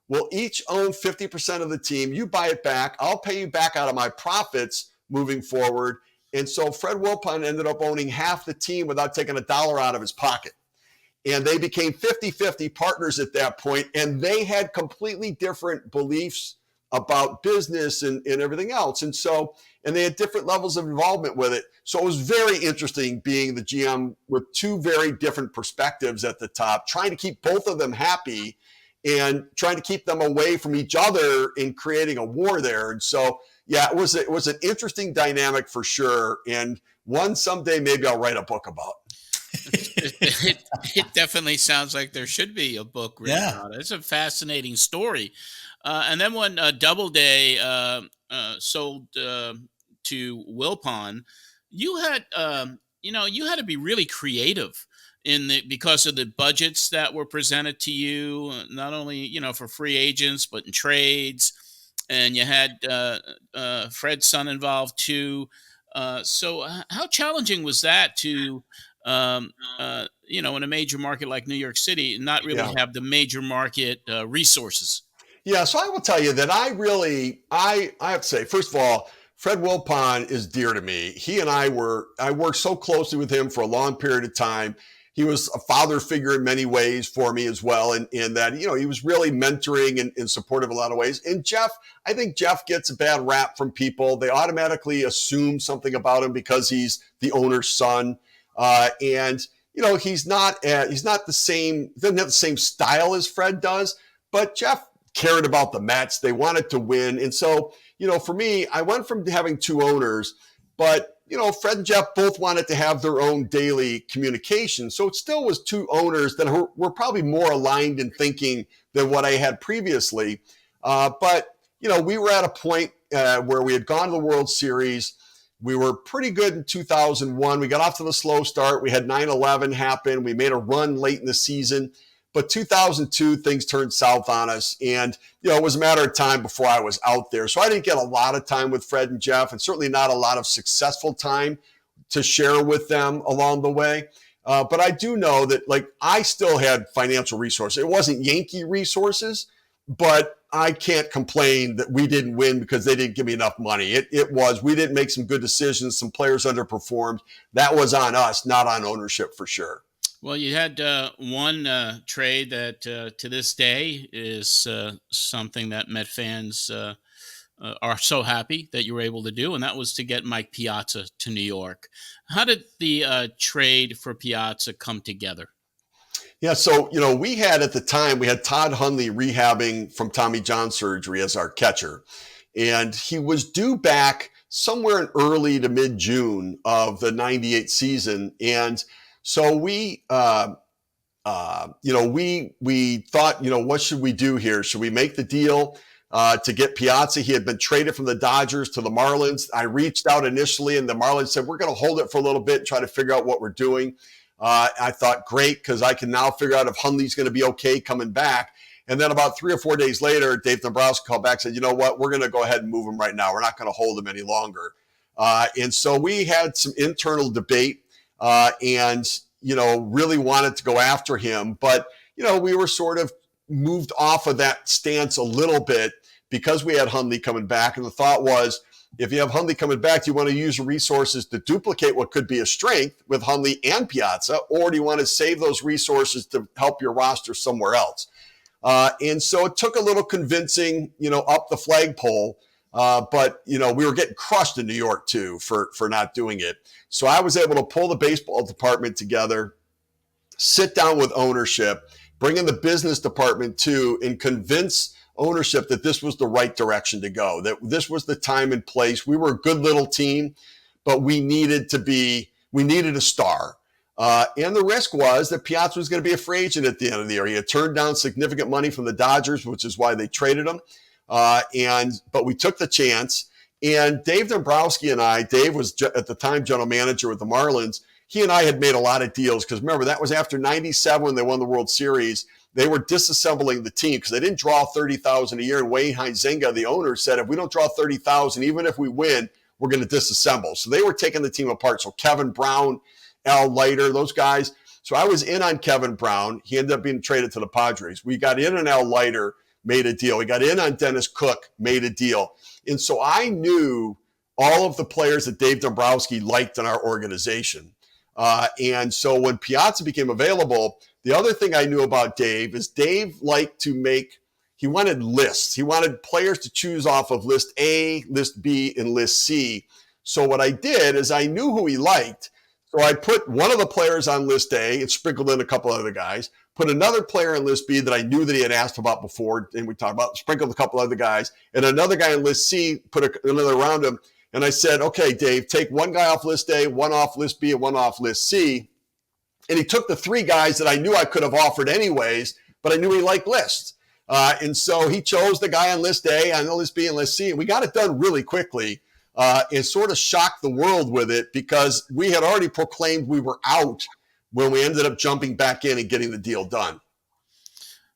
We'll each own 50% of the team. You buy it back. I'll pay you back out of my profits moving forward. And so Fred Wilpon ended up owning half the team without taking a dollar out of his pocket. And they became 50-50 partners at that point. And they had completely different beliefs about business and everything else. And they had different levels of involvement with it. So it was very interesting being the GM with two very different perspectives at the top, trying to keep both of them happy and trying to keep them away from each other in creating a war there. And so, yeah, it was an interesting dynamic for sure. And one someday maybe I'll write a book about. It definitely sounds like there should be a book written about it. It's a fascinating story. And then when Doubleday sold to Wilpon, you had to be really creative because of the budgets that were presented to you, not only for free agents but in trades, and you had Fred's son involved too. So how challenging was that to in a major market like New York City, not really have the major market resources? Yeah, so I will tell you that I have to say, first of all, Fred Wilpon is dear to me. He and I worked so closely with him for a long period of time. He was a father figure in many ways for me as well. In that, he was really mentoring and supportive in a lot of ways. And Jeff, I think Jeff gets a bad rap from people. They automatically assume something about him because he's the owner's son. He's not the same, doesn't have the same style as Fred does, but Jeff cared about the Mets. They wanted to win. And so, for me, I went from having two owners, but, Fred and Jeff both wanted to have their own daily communication. So it still was two owners that were probably more aligned in thinking than what I had previously. But we were at a point where we had gone to the World Series. We were pretty good in 2001. We got off to the slow start. We had 9/11 happen. We made a run late in the season. But 2002, things turned south on us. And, it was a matter of time before I was out there. So I didn't get a lot of time with Fred and Jeff, and certainly not a lot of successful time to share with them along the way. But I do know that, I still had financial resources. It wasn't Yankee resources, but I can't complain that we didn't win because they didn't give me enough money. We didn't make some good decisions. Some players underperformed. That was on us, not on ownership for sure. Well, you had one trade that to this day is something that Met fans are so happy that you were able to do, and that was to get Mike Piazza to New York. How did the trade for Piazza come together? Yeah, so, we had at the time, we had Todd Hundley rehabbing from Tommy John surgery as our catcher. And he was due back somewhere in early to mid-June of the 98 season. And so we thought, what should we do here? Should we make the deal to get Piazza? He had been traded from the Dodgers to the Marlins. I reached out initially, and the Marlins said, we're going to hold it for a little bit and try to figure out what we're doing. I thought, great, because I can now figure out if Hundley's going to be okay coming back. And then about 3 or 4 days later, Dave Dombrowski called back and said, you know what, we're going to go ahead and move him right now. We're not going to hold him any longer. And so we had some internal debate and really wanted to go after him. But, we were sort of moved off of that stance a little bit because we had Hundley coming back. And the thought was, if you have Hundley coming back, do you want to use resources to duplicate what could be a strength with Hundley and Piazza, or do you want to save those resources to help your roster somewhere else? And so it took a little convincing, up the flagpole. But we were getting crushed in New York too for not doing it. So I was able to pull the baseball department together, sit down with ownership, bring in the business department too, and convince ownership that this was the right direction to go, that this was the time and place. We were a good little team, but we needed a star. And the risk was that Piazza was going to be a free agent at the end of the year. He had turned down significant money from the Dodgers, which is why they traded him. But we took the chance. And Dave Dombrowski and I, Dave was at the time general manager with the Marlins. He and I had made a lot of deals because remember, that was after 97 when they won the World Series. They were disassembling the team because they didn't draw 30,000 a year. And Wayne Huizenga, the owner, said, if we don't draw 30,000, even if we win, we're going to disassemble. So they were taking the team apart. So Kevin Brown, Al Leiter, those guys. So I was in on Kevin Brown. He ended up being traded to the Padres. We got in on Al Leiter, made a deal. We got in on Dennis Cook, made a deal. And so I knew all of the players that Dave Dombrowski liked in our organization. And so when Piazza became available, the other thing I knew about Dave is Dave liked to he wanted lists. He wanted players to choose off of list A, list B, and list C. So what I did is I knew who he liked. So I put one of the players on list A and sprinkled in a couple other guys, put another player on list B that I knew that he had asked about before, and we talked about, sprinkled a couple other guys, and another guy on list C, put another around him. And I said, okay, Dave, take one guy off list A, one off list B, and one off list C. And he took the 3 guys that I knew I could have offered anyways, but I knew he liked lists. And so he chose the guy on list A, on list B, and list C. And we got it done really quickly. And sort of shocked the world with it because we had already proclaimed we were out when we ended up jumping back in and getting the deal done.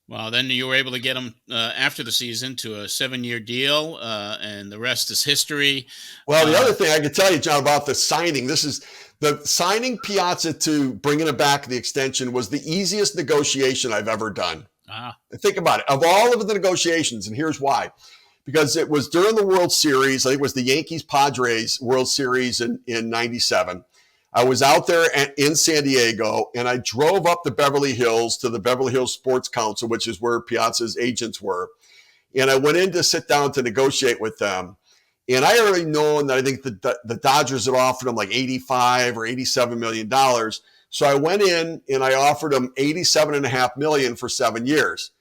Well, then you were able to get him after the season to a 7-year deal, and the rest is history. Well, the other thing I can tell you, John, about the signing, the signing Piazza to bringing him back the extension was the easiest negotiation I've ever done. Think about it. Of all of the negotiations, and here's why. Because it was during the World Series. I think it was the Yankees-Padres World Series in 97. I was out there in San Diego, and I drove up to Beverly Hills to the Beverly Hills Sports Council, which is where Piazza's agents were. And I went in to sit down to negotiate with them. And I already known that I think the Dodgers had offered him like $85 or $87 million. So I went in and I offered him $87.5 million for 7 years.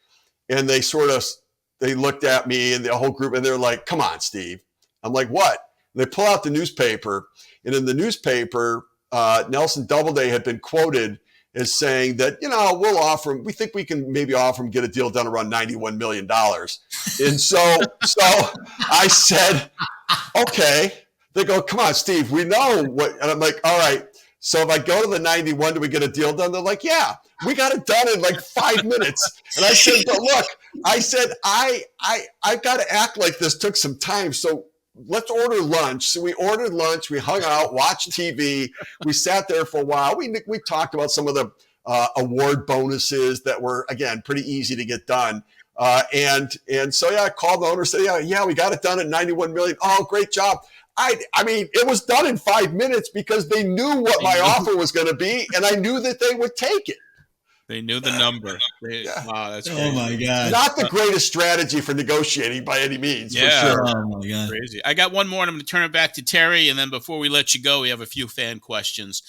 And they looked at me and the whole group, and they're like, come on, Steve. I'm like, what? And they pull out the newspaper. And in the newspaper, Nelson Doubleday had been quoted as saying that, we'll offer him, we think we can maybe offer him, get a deal done around $91 million. And so I said, okay. They go, come on, Steve, we know what. And I'm like, all right. So if I go to the 91, do we get a deal done? They're like, yeah, we got it done in like 5 minutes. And I said, but look, I've got to act like this took some time. So let's order lunch. So we ordered lunch. We hung out, watched TV. We sat there for a while. We talked about some of the award bonuses that were, again, pretty easy to get done. And so, I called the owner, said, yeah, we got it done at $91 million. Oh, great job. I mean, it was done in 5 minutes because they knew what my offer was going to be, and I knew that they would take it. They knew the number. Yeah. Wow, that's Oh crazy. my God. Not the greatest strategy for negotiating by any means, for Yeah. sure. Oh my God. Crazy. I got one more, and I'm going to turn it back to Terry. And then before we let you go, we have a few fan questions.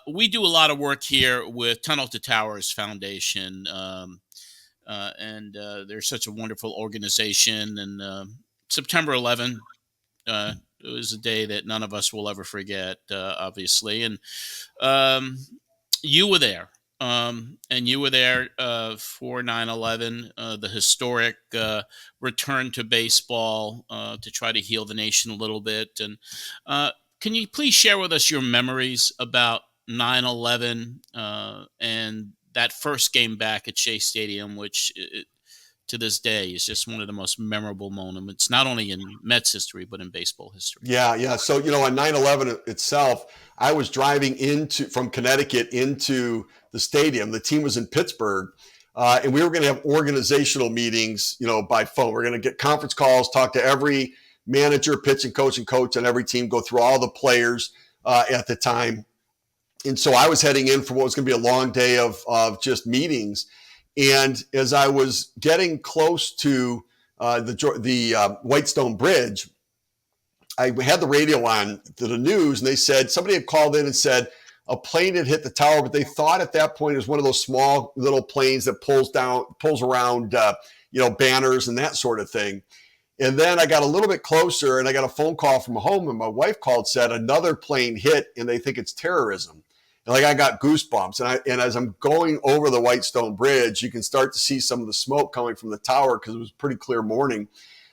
We do a lot of work here with Tunnel to Towers Foundation, and they're such a wonderful organization. And September 11th, it was a day that none of us will ever forget, obviously. And um, you were there. And you were there for 9/11, the historic return to baseball to try to heal the nation a little bit. And uh, can you please share with us your memories about 9/11 and that first game back at Shea Stadium, which to this day is just one of the most memorable moments, not only in Mets history, but in baseball history? Yeah. So, on 9/11 itself, I was driving from Connecticut into the stadium. The team was in Pittsburgh, and we were going to have organizational meetings, by phone. We're going to get conference calls, talk to every manager, pitching coach, and coach on every team, go through all the players at the time. And so I was heading in for what was going to be a long day of just meetings. And as I was getting close to the Whitestone Bridge, I had the radio on to the news, and they said somebody had called in and said a plane had hit the tower, but they thought at that point it was one of those small little planes that pulls around, banners and that sort of thing. And then I got a little bit closer, and I got a phone call from home, and my wife called, said another plane hit, and they think it's terrorism. And I got goosebumps. And as I'm going over the Whitestone Bridge, you can start to see some of the smoke coming from the tower because it was a pretty clear morning.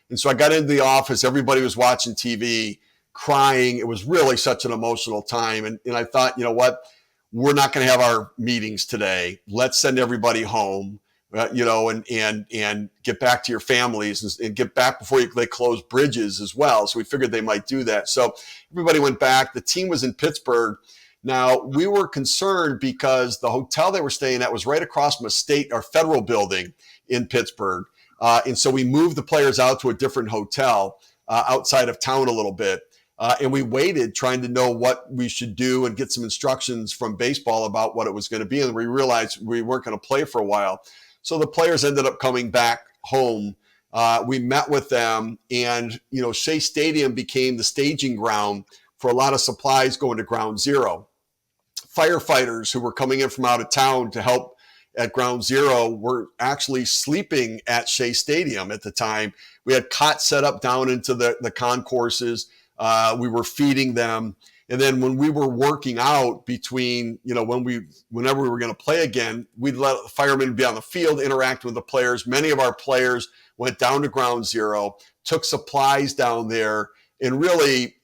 And so I got into the office. Everybody was watching TV, crying. It was really such an emotional time. And I thought, you know what? We're not going to have our meetings today. Let's send everybody home, and get back to your families and get back before they close bridges as well. So we figured they might do that. So everybody went back. The team was in Pittsburgh. Now, we were concerned because the hotel they were staying at was right across from a state or federal building in Pittsburgh. And so we moved the players out to a different hotel outside of town a little bit. And we waited trying to know what we should do and get some instructions from baseball about what it was going to be. And we realized we weren't going to play for a while. So the players ended up coming back home. We met with them, and, Shea Stadium became the staging ground for a lot of supplies going to Ground Zero. Firefighters who were coming in from out of town to help at Ground Zero were actually sleeping at Shea Stadium at the time. We had cots set up down into the concourses. We were feeding them. And then when we were working out between, whenever we were going to play again, we'd let the firemen be on the field, interact with the players. Many of our players went down to Ground Zero, took supplies down there, and really,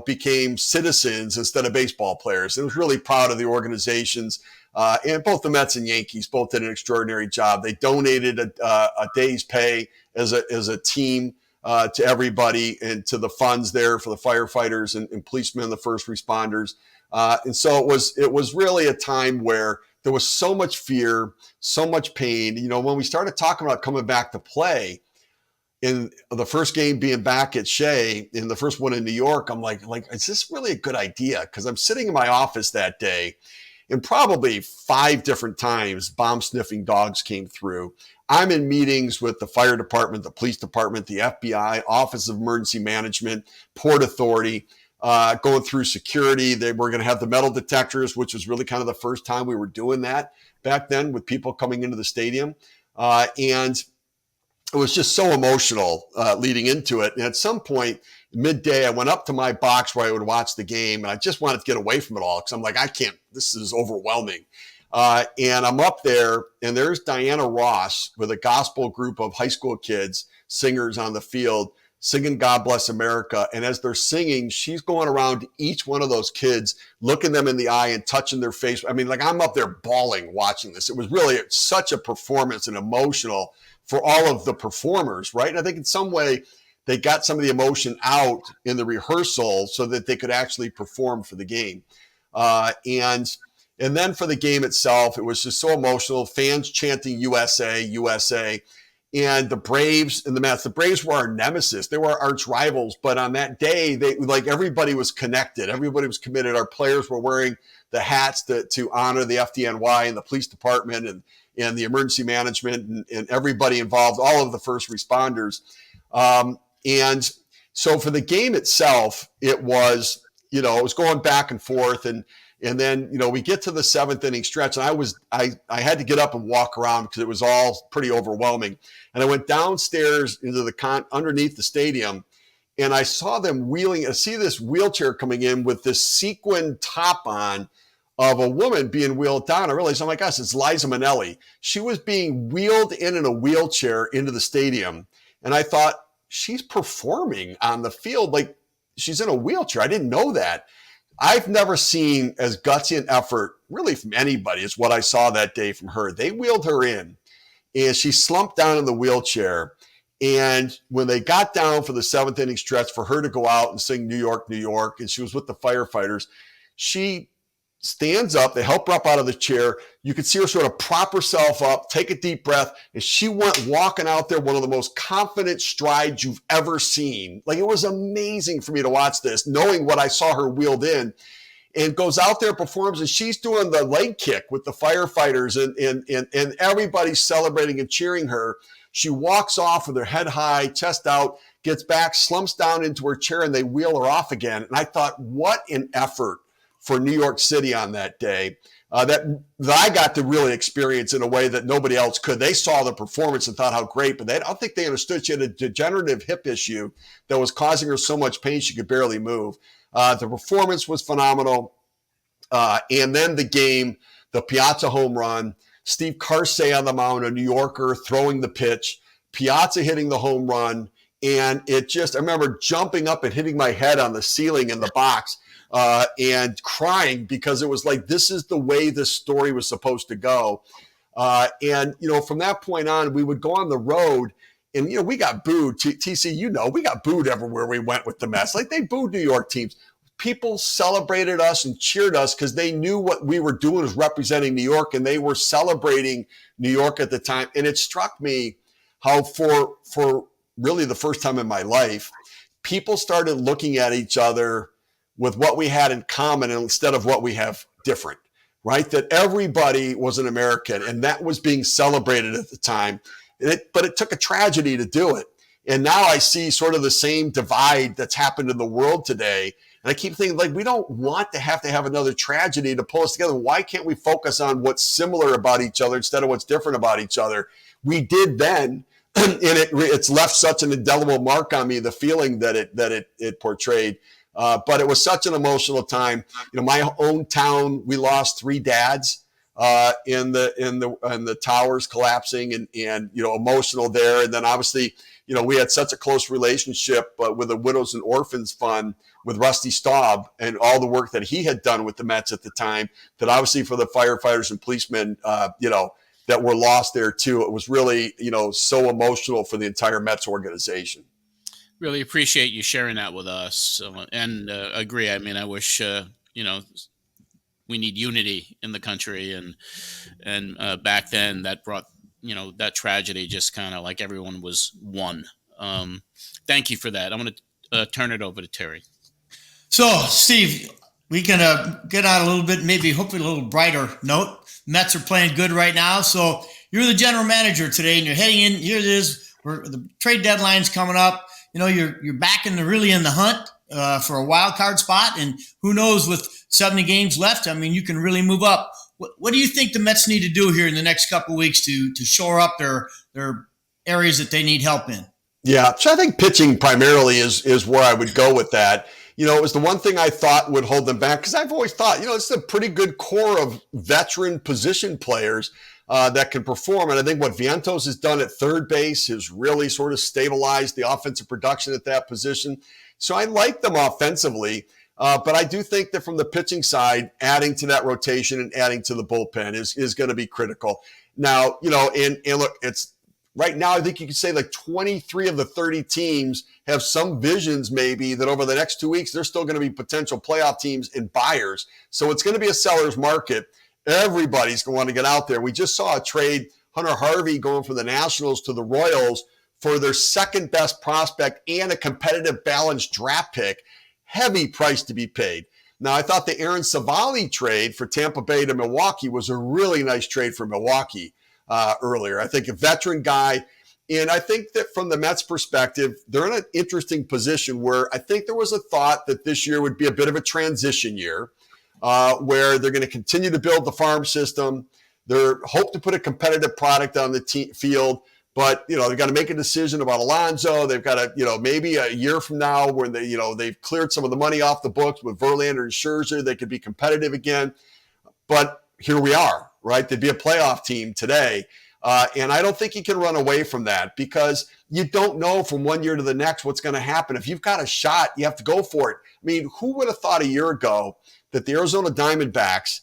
became citizens instead of baseball players. And was really proud of the organizations. And both the Mets and Yankees both did an extraordinary job. They donated a day's pay as a team to everybody and to the funds there for the firefighters and policemen and the first responders. And so it was really a time where there was so much fear, so much pain. When we started talking about coming back to play, in the first game being back at Shea, in the first one in New York, I'm like, is this really a good idea? Because I'm sitting in my office that day, and probably 5 different times bomb-sniffing dogs came through. I'm in meetings with the fire department, the police department, the FBI, Office of Emergency Management, Port Authority, going through security. They were going to have the metal detectors, which was really kind of the first time we were doing that back then with people coming into the stadium. And it was just so emotional leading into it. And at some point, midday, I went up to my box where I would watch the game, and I just wanted to get away from it all because I'm like, I can't, this is overwhelming. And I'm up there, and there's Diana Ross with a gospel group of high school kids, singers on the field, singing God Bless America. And as they're singing, she's going around to each one of those kids, looking them in the eye and touching their face. I mean, I'm up there bawling watching this. It was really such a performance and emotional for all of the performers, right? And I think in some way they got some of the emotion out in the rehearsal so that they could actually perform for the game. And then for the game itself, it was just so emotional, fans chanting USA, USA. and the Braves and the Mets. The Braves were our nemesis. They were our arch rivals. But on that day, everybody was connected. Everybody was committed. Our players were wearing the hats to honor the FDNY and the police department and the emergency management and everybody involved, all of the first responders. And so for the game itself, it was going back and forth. And then, we get to the 7th inning stretch, and I had to get up and walk around because it was all pretty overwhelming. And I went downstairs into underneath the stadium, and I saw them I see this wheelchair coming in with this sequin top on of a woman being wheeled down. I realized, oh my gosh, it's Liza Minnelli. She was being wheeled in a wheelchair into the stadium. And I thought, she's performing on the field like she's in a wheelchair. I didn't know that. I've never seen as gutsy an effort really from anybody as what I saw that day from her. They wheeled her in, and she slumped down in the wheelchair. And when they got down for the 7th inning stretch for her to go out and sing New York, New York, and she was with the firefighters, she stands up. They help her up out of the chair. You could see her sort of prop herself up, take a deep breath, and she went walking out there, one of the most confident strides you've ever seen. Like, it was amazing for me to watch this, knowing what I saw her wheeled in, and goes out there, performs, and she's doing the leg kick with the firefighters, and everybody's celebrating and cheering her. She walks off with her head high, chest out, gets back, slumps down into her chair, and they wheel her off again. And I thought, what an effort for New York City on that day that I got to really experience in a way that nobody else could. They saw the performance and thought how great, but I don't think they understood she had a degenerative hip issue that was causing her so much pain she could barely move. The performance was phenomenal. And then the game, the Piazza home run, Steve Karsay on the mound, a New Yorker, throwing the pitch, Piazza hitting the home run. And I remember jumping up and hitting my head on the ceiling in the box. And crying because it was like, this is the way this story was supposed to go. And from that point on, we would go on the road and, we got booed. TC, we got booed everywhere we went with the Mets. Like, they booed New York teams. People celebrated us and cheered us because they knew what we were doing was representing New York, and they were celebrating New York at the time. And it struck me how for really the first time in my life, people started looking at each other with what we had in common instead of what we have different, right? That everybody was an American, and that was being celebrated at the time. But it took a tragedy to do it. And now I see sort of the same divide that's happened in the world today. And I keep thinking, like, we don't want to have another tragedy to pull us together. Why can't we focus on what's similar about each other instead of what's different about each other? We did then, and it's left such an indelible mark on me, the feeling that it portrayed. But it was such an emotional time. My own town, we lost 3 dads in the towers collapsing, and emotional there. And then obviously, we had such a close relationship with the Widows and Orphans Fund with Rusty Staub and all the work that he had done with the Mets at the time, that obviously for the firefighters and policemen, that were lost there too. It was really, so emotional for the entire Mets organization. Really appreciate you sharing that with us, and agree. I mean, I wish we need unity in the country, and back then that brought that tragedy, just kind of like everyone was one. Thank you for that. I'm going to turn it over to Terry. So, Steve, we can get out a little bit, maybe hopefully a little brighter note. Mets are playing good right now. So you're the general manager today, and you're heading in. Here it is. The trade deadline's coming up. You're back in the hunt for a wild card spot, and who knows, with 70 games left, I mean, you can really move up. What do you think the Mets need to do here in the next couple of weeks to shore up their areas that they need help in? Yeah, so I think pitching primarily is where I would go with that. It was the one thing I thought would hold them back, because I've always thought, it's a pretty good core of veteran position players that can perform. And I think what Vientos has done at third base has really sort of stabilized the offensive production at that position. So I like them offensively, but I do think that from the pitching side, adding to that rotation and adding to the bullpen is going to be critical. Now, and look, it's right now, I think you could say like 23 of the 30 teams have some visions maybe that over the next 2 weeks, they're still going to be potential playoff teams and buyers. So it's going to be a seller's market. Everybody's going to want to get out there. We just saw a trade Hunter Harvey going from the Nationals to the Royals for their second best prospect and a competitive balanced draft pick. Heavy price to be paid. Now, I thought the Aaron Savali trade for Tampa Bay to Milwaukee was a really nice trade for Milwaukee earlier. I think a veteran guy. And I think that from the Mets perspective, they're in an interesting position where I think there was a thought that this year would be a bit of a transition year where they're going to continue to build the farm system. They hope to put a competitive product on the field. But, they've got to make a decision about Alonso. They've got to, maybe a year from now when they've cleared some of the money off the books with Verlander and Scherzer, they could be competitive again. But here we are, right? They'd be a playoff team today. And I don't think you can run away from that because you don't know from one year to the next what's going to happen. If you've got a shot, you have to go for it. I mean, who would have thought a year ago that the Arizona Diamondbacks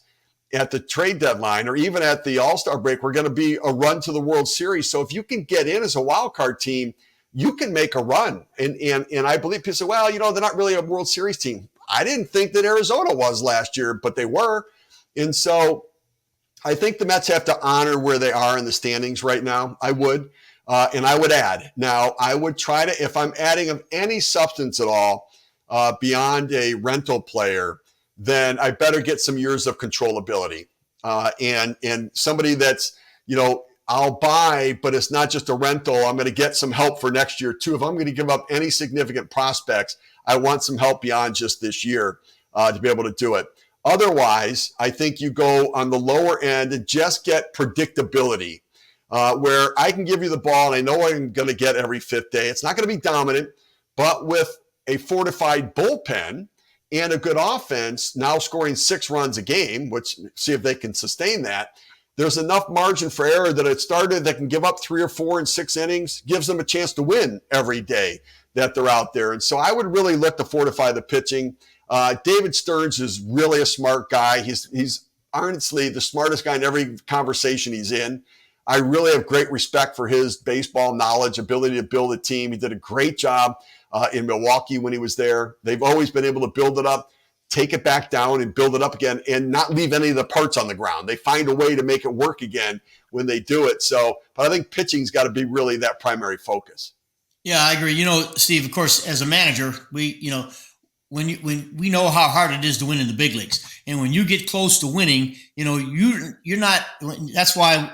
at the trade deadline or even at the All-Star break were going to be a run to the World Series? So if you can get in as a wild card team, you can make a run. And I believe people say, well, they're not really a World Series team. I didn't think that Arizona was last year, but they were. And so I think the Mets have to honor where they are in the standings right now. I would. And I would add. Now, I would try to, if I'm adding of any substance at all beyond a rental player, then I better get some years of controllability. And somebody that's, I'll buy, but it's not just a rental. I'm going to get some help for next year too. If I'm going to give up any significant prospects, I want some help beyond just this year to be able to do it. Otherwise, I think you go on the lower end and just get predictability where I can give you the ball and I know I'm going to get every fifth day. It's not going to be dominant, but with a fortified bullpen and a good offense, now scoring 6 runs a game, which see if they can sustain that. There's enough margin for error that it started that can give up 3 or 4 in 6 innings, gives them a chance to win every day that they're out there. And so I would really look to fortify the pitching. David Stearns is really a smart guy. He's honestly the smartest guy in every conversation he's in. I really have great respect for his baseball knowledge, ability to build a team. He did a great job in Milwaukee when he was there. They've always been able to build it up, take it back down and build it up again and not leave any of the parts on the ground. They find a way to make it work again when they do it. So, but I think pitching's got to be really that primary focus. Yeah, I agree. Steve, of course, as a manager, when we know how hard it is to win in the big leagues. And when you get close to winning, you're not, that's why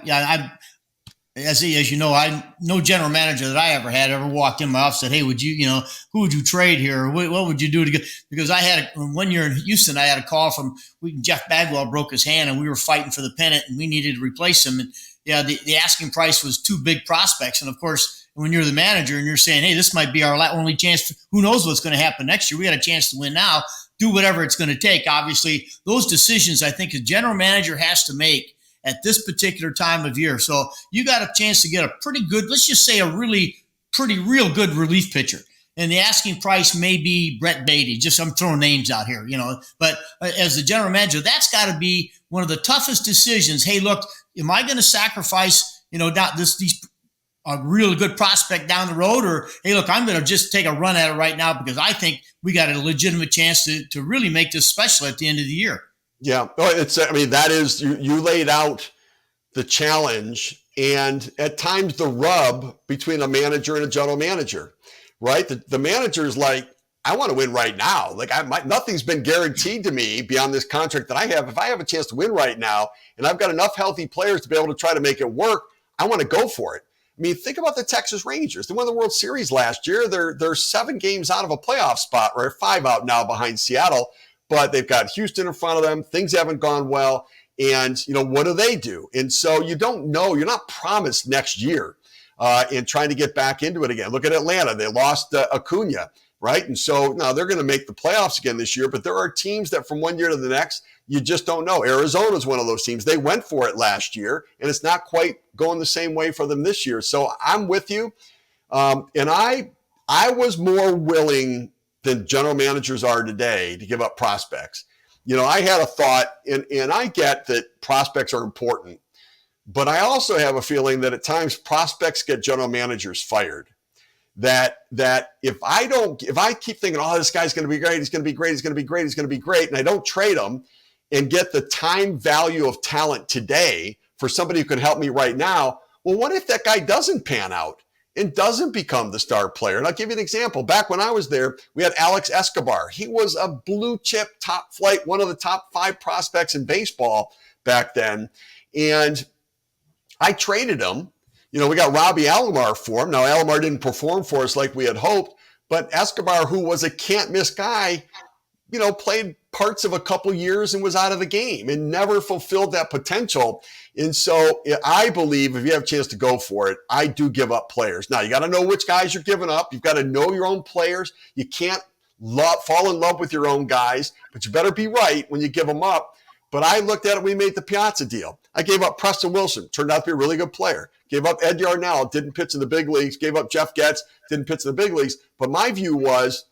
as you know, no general manager that I ever had ever walked in my office and said, hey, who would you trade here? Or what would you do to get, because I had 1 year in Houston, I had a call from Jeff Bagwell broke his hand and we were fighting for the pennant and we needed to replace him. And the asking price was 2 big prospects. And of course, when you're the manager and you're saying, hey, this might be our only chance, who knows what's going to happen next year? We got a chance to win now, do whatever it's going to take. Obviously, those decisions I think a general manager has to make at this particular time of year. So you got a chance to get a pretty good, let's just say a real good relief pitcher. And the asking price may be Brett Beatty. Just I'm throwing names out here, But as the general manager, that's got to be one of the toughest decisions. Hey, look, am I going to sacrifice, a really good prospect down the road, or hey, look, I'm going to just take a run at it right now because I think we got a legitimate chance to really make this special at the end of the year. Yeah, that is, you laid out the challenge and at times the rub between a manager and a general manager, right? The manager is like, I want to win right now. Like nothing's been guaranteed to me beyond this contract that I have. If I have a chance to win right now and I've got enough healthy players to be able to try to make it work, I want to go for it. I mean, think about the Texas Rangers. They won the World Series last year. They're 7 games out of a playoff spot, or 5 out now behind Seattle. But they've got Houston in front of them. Things haven't gone well. And, what do they do? And so you don't know. You're not promised next year in trying to get back into it again. Look at Atlanta. They lost Acuna, right? And so now they're going to make the playoffs again this year. But there are teams that from one year to the next, you just don't know. Arizona is one of those teams. They went for it last year, and it's not quite going the same way for them this year. So I'm with you. And I was more willing than general managers are today to give up prospects. I had a thought, and I get that prospects are important, but I also have a feeling that at times prospects get general managers fired. That if I keep thinking, oh, this guy's going to be great, he's going to be great, he's going to be great, he's going to be great, and I don't trade him and get the time value of talent today for somebody who can help me right now, Well, what if that guy doesn't pan out and doesn't become the star player? And I'll give you an example. Back when I was there, we had Alex Escobar. He was a blue chip, top flight, one of the top 5 prospects in baseball back then. And I traded him. We got Robbie Alomar for him. Now, Alomar didn't perform for us like we had hoped, but Escobar, who was a can't-miss guy, played parts of a couple years and was out of the game and never fulfilled that potential. And so I believe if you have a chance to go for it, I do give up players. Now, you got to know which guys you're giving up. You've got to know your own players. You can't fall in love with your own guys, but you better be right when you give them up. But I looked at it, we made the Piazza deal. I gave up Preston Wilson, turned out to be a really good player. Gave up Ed Yarnell, didn't pitch in the big leagues. Gave up Jeff Getz, didn't pitch in the big leagues. But my view was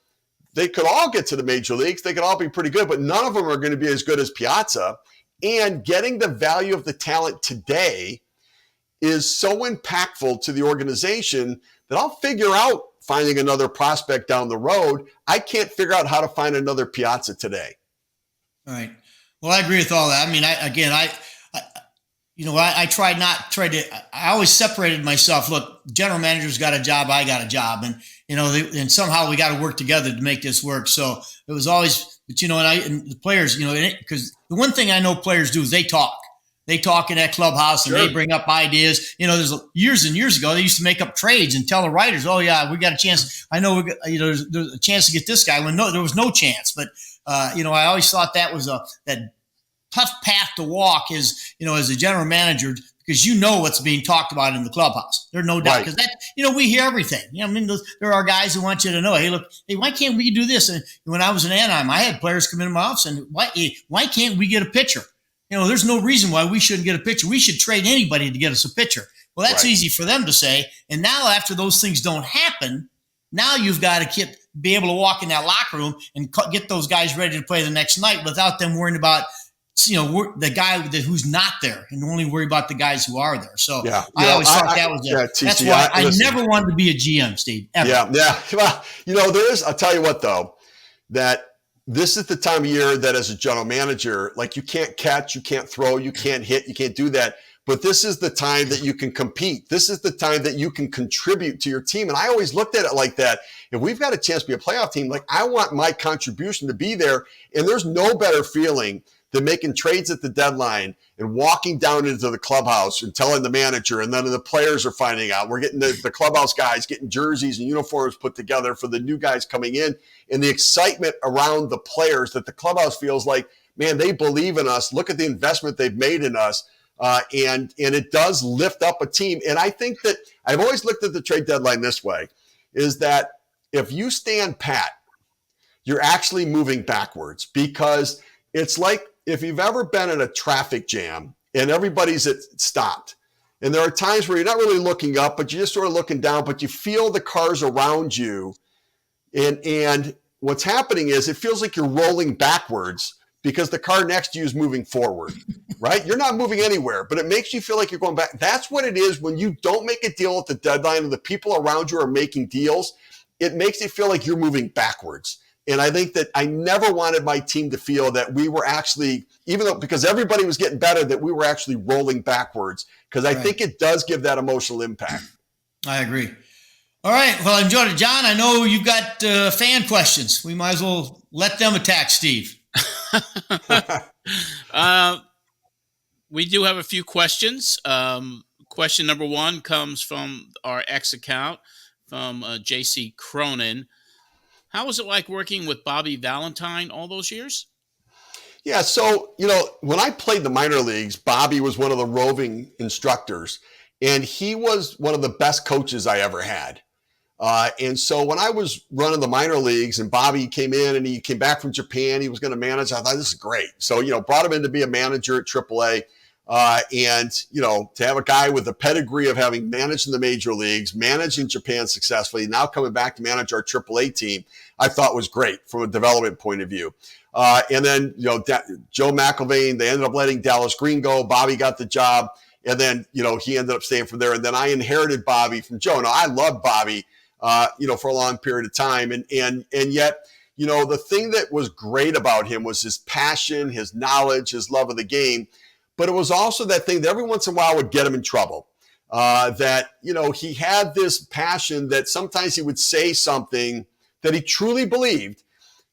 they could all get to the major leagues. They could all be pretty good, but none of them are going to be as good as Piazza. And getting the value of the talent today is so impactful to the organization that I'll figure out finding another prospect down the road. I can't figure out how to find another Piazza today. All right. Well, I agree with all that. I mean, I always separated myself. Look, general manager's got a job, I got a job, and somehow we got to work together to make this work. So it was always, but and the players, because the one thing I know players do is they talk. They talk in that clubhouse and They bring up ideas. There's years and years ago, they used to make up trades and tell the writers, "Oh yeah, we got a chance. I know there's a chance to get this guy." When there was no chance. But I always thought that was that tough path to walk is, as a general manager, because what's being talked about in the clubhouse. There's no doubt, because we hear everything. There are guys who want you to know, hey, why can't we do this? And when I was in Anaheim, I had players come into my office and why can't we get a pitcher? There's no reason why we shouldn't get a pitcher. We should trade anybody to get us a pitcher. Well, that's easy for them to say. And now after those things don't happen, now you've got to be able to walk in that locker room and get those guys ready to play the next night without them worrying about the guy who's not there, and only worry about the guys who are there. So I always thought that was it. That's why I never wanted to be a GM, Steve. Ever. Yeah. Well, I'll tell you what though, that this is the time of year that as a general manager, like you can't catch, you can't throw, you can't hit, you can't do that. But this is the time that you can compete. This is the time that you can contribute to your team. And I always looked at it like that. If we've got a chance to be a playoff team, like I want my contribution to be there. And there's no better feeling than making trades at the deadline and walking down into the clubhouse and telling the manager, and then the players are finding out. We're getting the clubhouse guys getting jerseys and uniforms put together for the new guys coming in, and the excitement around the players that the clubhouse feels like, man, they believe in us. Look at the investment they've made in us. And it does lift up a team. And I think that I've always looked at the trade deadline this way, is that if you stand pat, you're actually moving backwards, because it's like, if you've ever been in a traffic jam and everybody's stopped, and there are times where you're not really looking up, but you're just sort of looking down, but you feel the cars around you. And what's happening is it feels like you're rolling backwards because the car next to you is moving forward, right? You're not moving anywhere, but it makes you feel like you're going back. That's what it is when you don't make a deal at the deadline and the people around you are making deals. It makes you feel like you're moving backwards. And I think that I never wanted my team to feel that we were actually, because everybody was getting better, that we were actually rolling backwards, because I think it does give that emotional impact. I agree. All right. Well, I enjoyed it. John, I know you've got fan questions. We might as well let them attack Steve. We do have a few questions. Question number 1 comes from our X account from JC Cronin. How was it like working with Bobby Valentine all those years? Yeah, so, when I played the minor leagues, Bobby was one of the roving instructors, and he was one of the best coaches I ever had. And so when I was running the minor leagues and Bobby came in and he came back from Japan, he was going to manage, I thought, this is great. So, brought him in to be a manager at AAA. And to have a guy with the pedigree of having managed in the major leagues, managing Japan successfully, now coming back to manage our AAA team, I thought was great from a development point of view. And then, Joe McElvain, they ended up letting Dallas Green go. Bobby got the job. And then, he ended up staying from there. And then I inherited Bobby from Joe. Now, I loved Bobby, for a long period of time. And yet, the thing that was great about him was his passion, his knowledge, his love of the game. But it was also that thing that every once in a while would get him in trouble. that, he had this passion that sometimes he would say something that he truly believed,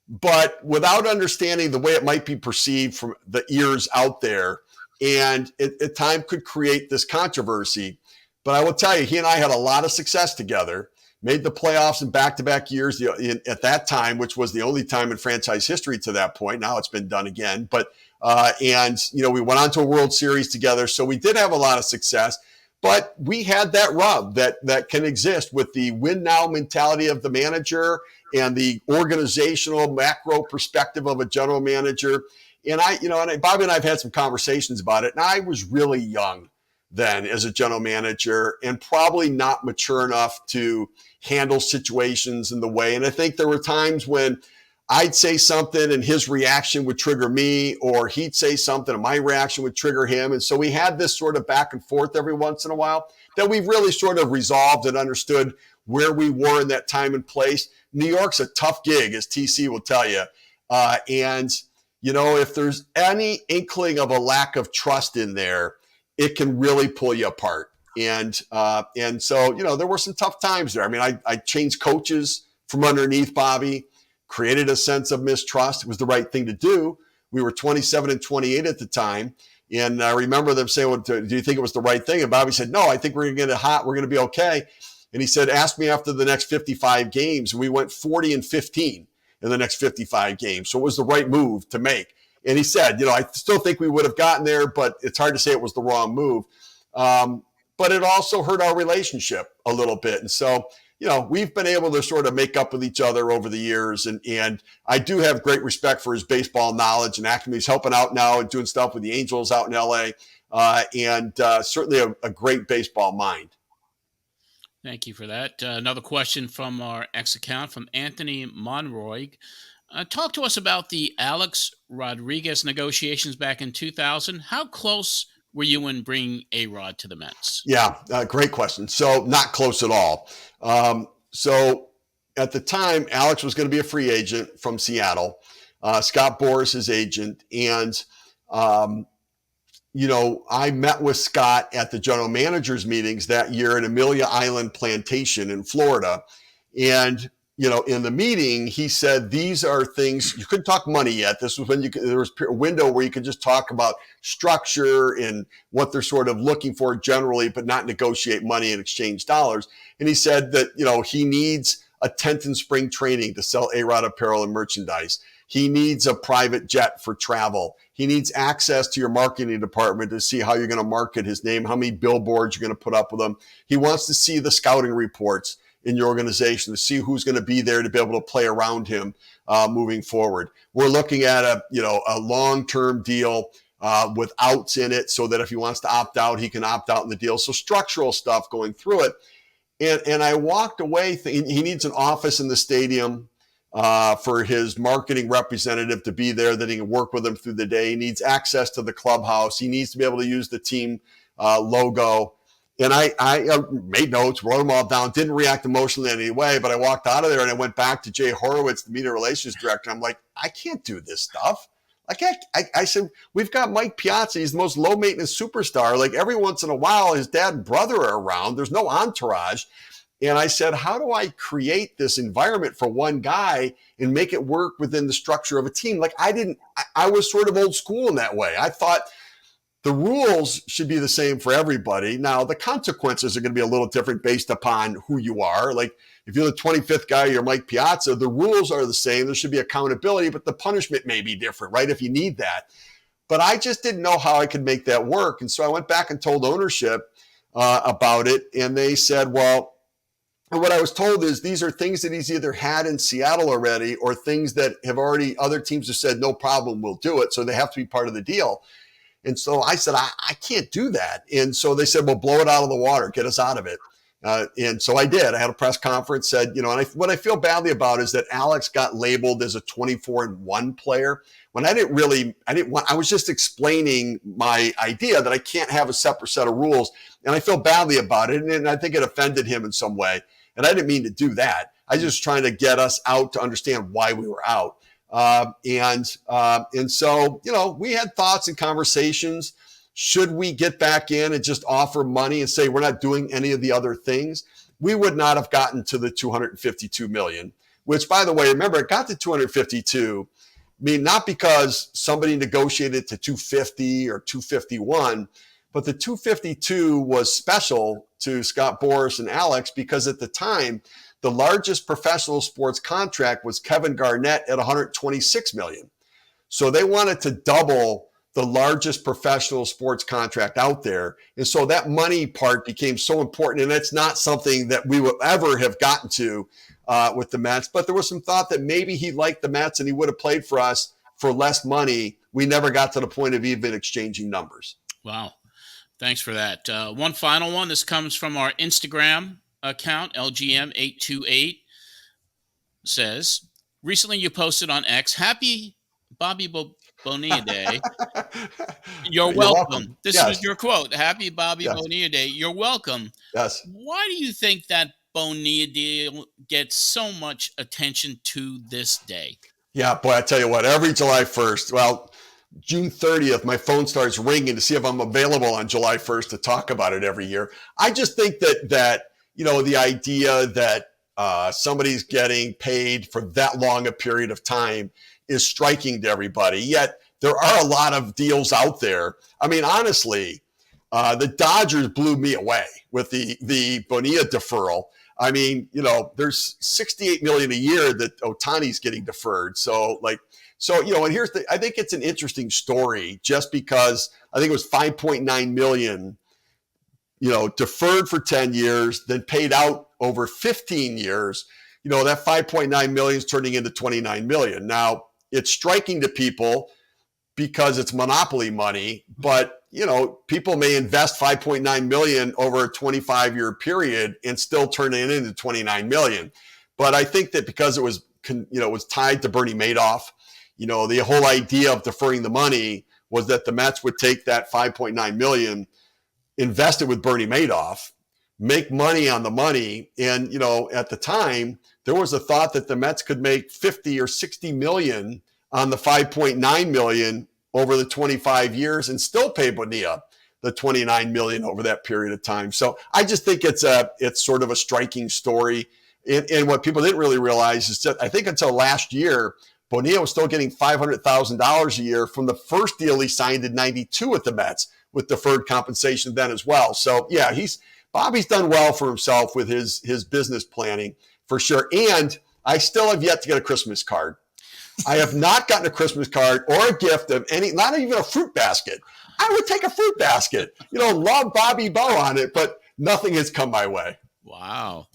but without understanding the way it might be perceived from the ears out there. And it at times could create this controversy. But I will tell you, he and I had a lot of success together, made the playoffs in back-to-back years at that time, which was the only time in franchise history to that point. Now it's been done again. But, we went on to a World Series together. So we did have a lot of success. But we had that rub that can exist with the win now mentality of the manager and the organizational macro perspective of a general manager. And Bobby and I have had some conversations about it. And I was really young then as a general manager and probably not mature enough to handle situations in the way. And I think there were times when I'd say something and his reaction would trigger me, or he'd say something and my reaction would trigger him. And so we had this sort of back and forth every once in a while that we really sort of resolved and understood where we were in that time and place. New York's a tough gig, as TC will tell you. If there's any inkling of a lack of trust in there, it can really pull you apart. And so, there were some tough times there. I mean, I changed coaches from underneath Bobby, created a sense of mistrust. It was the right thing to do. We were 27 and 28 at the time. And I remember them saying, well, do you think it was the right thing? And Bobby said, no, I think we're going to get it hot. We're going to be okay. And he said, ask me after the next 55 games. And we went 40 and 15 in the next 55 games. So it was the right move to make. And he said, I still think we would have gotten there, but it's hard to say it was the wrong move. But it also hurt our relationship a little bit. And so, we've been able to sort of make up with each other over the years. And I do have great respect for his baseball knowledge and acumen. He's helping out now and doing stuff with the Angels out in LA. And certainly a great baseball mind. Thank you for that. Another question from our X account from Anthony Monroy. Talk to us about the Alex Rodriquez negotiations back in 2000. How close were you in bringing A-Rod to the Mets? Yeah, great question. So not close at all. So at the time, Alex was going to be a free agent from Seattle. Scott Boras, his agent. And, I met with Scott at the general managers meetings that year at Amelia Island Plantation in Florida. And in the meeting, he said, these are things, you couldn't talk money yet. This was when there was a window where you could just talk about structure and what they're sort of looking for generally, but not negotiate money and exchange dollars. And he said that, he needs a tent in spring training to sell A-Rod apparel and merchandise. He needs a private jet for travel. He needs access to your marketing department to see how you're going to market his name, how many billboards you're going to put up with him. He wants to see the scouting reports in your organization to see who's going to be there to be able to play around him moving forward. We're looking at a long-term deal with outs in it so that if he wants to opt out, he can opt out in the deal. So structural stuff going through it. And I walked away thinking he needs an office in the stadium for his marketing representative to be there, that he can work with him through the day. He needs access to the clubhouse. He needs to be able to use the team logo. And I made notes, wrote them all down, didn't react emotionally in any way, but I walked out of there and I went back to Jay Horowitz, the media relations director. I'm like, I can't do this stuff. I said, we've got Mike Piazza. He's the most low maintenance superstar. Like every once in a while, his dad and brother are around. There's no entourage. And I said, how do I create this environment for one guy and make it work within the structure of a team? Like I was sort of old school in that way. I thought the rules should be the same for everybody. Now, the consequences are going to be a little different based upon who you are. Like if you're the 25th guy, you're Mike Piazza, the rules are the same. There should be accountability, but the punishment may be different, right? If you need that. But I just didn't know how I could make that work. And so I went back and told ownership about it. And they said, well, and what I was told is these are things that he's either had in Seattle already or things that have already, other teams have said, no problem, we'll do it. So they have to be part of the deal. And so I said, I can't do that. And so they said, well, blow it out of the water, get us out of it. And so I did. I had a press conference, said, and what I feel badly about is that Alex got labeled as a 24-1 player when I was just explaining my idea that I can't have a separate set of rules. And I feel badly about it. And I think it offended him in some way. And I didn't mean to do that. I was just trying to get us out to understand why we were out. And so, we had thoughts and conversations. should we get back in and just offer money and say we're not doing any of the other things, we would not have gotten to the $252 million, which, by the way, remember, it got to 252. I mean, not because somebody negotiated to 250 or 251, but the 252 was special to Scott Boras and Alex because at the time, the largest professional sports contract was Kevin Garnett at $126 million. So they wanted to double the largest professional sports contract out there. And so that money part became so important. And it's not something that we would ever have gotten to with the Mets. But there was some thought that maybe he liked the Mets and he would have played for us for less money. We never got to the point of even exchanging numbers. Wow. Thanks for that. One final one. This comes from our Instagram account, LGM828, says, recently you posted on X, happy Bobby Bonilla Day. You're welcome. This was your quote. Happy Bobby Bonilla Day. You're welcome. Yes. Why do you think that Bonilla Day gets so much attention to this day? Yeah, boy, I tell you what, every July 1st, well, June 30th, my phone starts ringing to see if I'm available on July 1st to talk about it every year. I just think that you know, the idea that somebody's getting paid for that long a period of time is striking to everybody. Yet there are a lot of deals out there. I mean, honestly, the Dodgers blew me away with the Bonilla deferral. I mean, you know, there's $68 million a year that Ohtani's getting deferred. So, you know, and I think it's an interesting story just because I think it was $5.9 million, you know, deferred for 10 years, then paid out over 15 years. You know, that $5.9 million is turning into $29 million. Now, it's striking to people because it's monopoly money, but, you know, people may invest $5.9 million over a 25-year period and still turn it into $29 million. But I think that because it was, you know, it was tied to Bernie Madoff, you know, the whole idea of deferring the money was that the Mets would take that $5.9 million, invest it with Bernie Madoff, make money on the money. And, you know, at the time, there was a thought that the Mets could make 50 or 60 million on the 5.9 million over the 25 years and still pay Bonilla the 29 million over that period of time. So I just think it's sort of a striking story. And what people didn't really realize is that I think until last year, Bonilla was still getting $500,000 a year from the first deal he signed in '92 with the Mets, with deferred compensation then as well. So yeah, Bobby's done well for himself with his business planning for sure. And I still have yet to get a Christmas card. I have not gotten a Christmas card or a gift of any, not even a fruit basket. I would take a fruit basket, you know, love Bobby Bo on it, but nothing has come my way. Wow.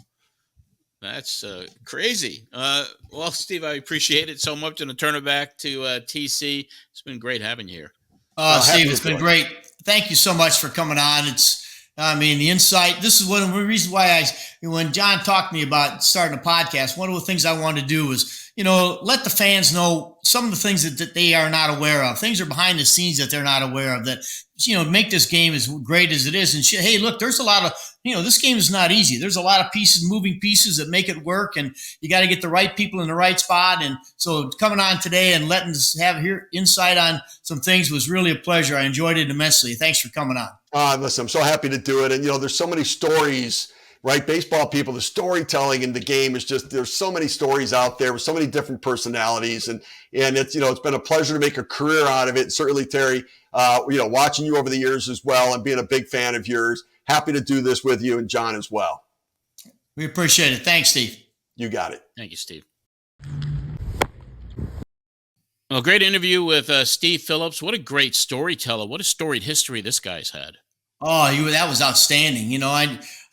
That's crazy. Well, Steve, I appreciate it so much. And to turn it back to TC, it's been great having you here. Steve, it's been great. Thank you so much for coming on. The insight, this is one of the reasons why when John talked to me about starting a podcast, one of the things I wanted to do was, you know, let the fans know some of the things that they are not aware of. Things are behind the scenes that they're not aware of that, you know, make this game as great as it is. And hey, look, there's a lot of, you know, this game is not easy. There's a lot of moving pieces that make it work, and you got to get the right people in the right spot. And so coming on today and letting us have here insight on some things was really a pleasure. I enjoyed it immensely. Thanks for coming on. Listen, I'm so happy to do it. And, you know, there's so many stories, right? Baseball people, the storytelling in the game is just, there's so many stories out there with so many different personalities. And it's, you know, it's been a pleasure to make a career out of it. Certainly, Terry, you know, watching you over the years as well and being a big fan of yours. Happy to do this with you and John as well. We appreciate it. Thanks, Steve. You got it. Thank you, Steve. Well, great interview with Steve Phillips. What a great storyteller. What a storied history this guy's had. Oh, that was outstanding. You know,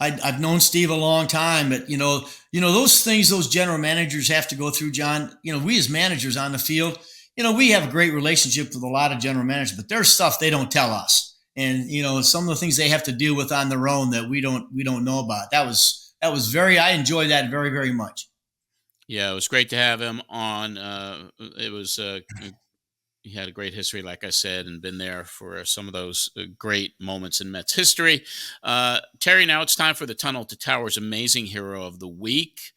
I've known Steve a long time, but you know those things those general managers have to go through, John. You know, we as managers on the field, you know, we have a great relationship with a lot of general managers, but there's stuff they don't tell us. And, you know, some of the things they have to deal with on their own that we don't know about. That was I enjoyed that very, very much. Yeah, it was great to have him on. He had a great history, like I said, and been there for some of those great moments in Mets history. Terry, now it's time for the Tunnel to Towers Amazing Hero of the Week.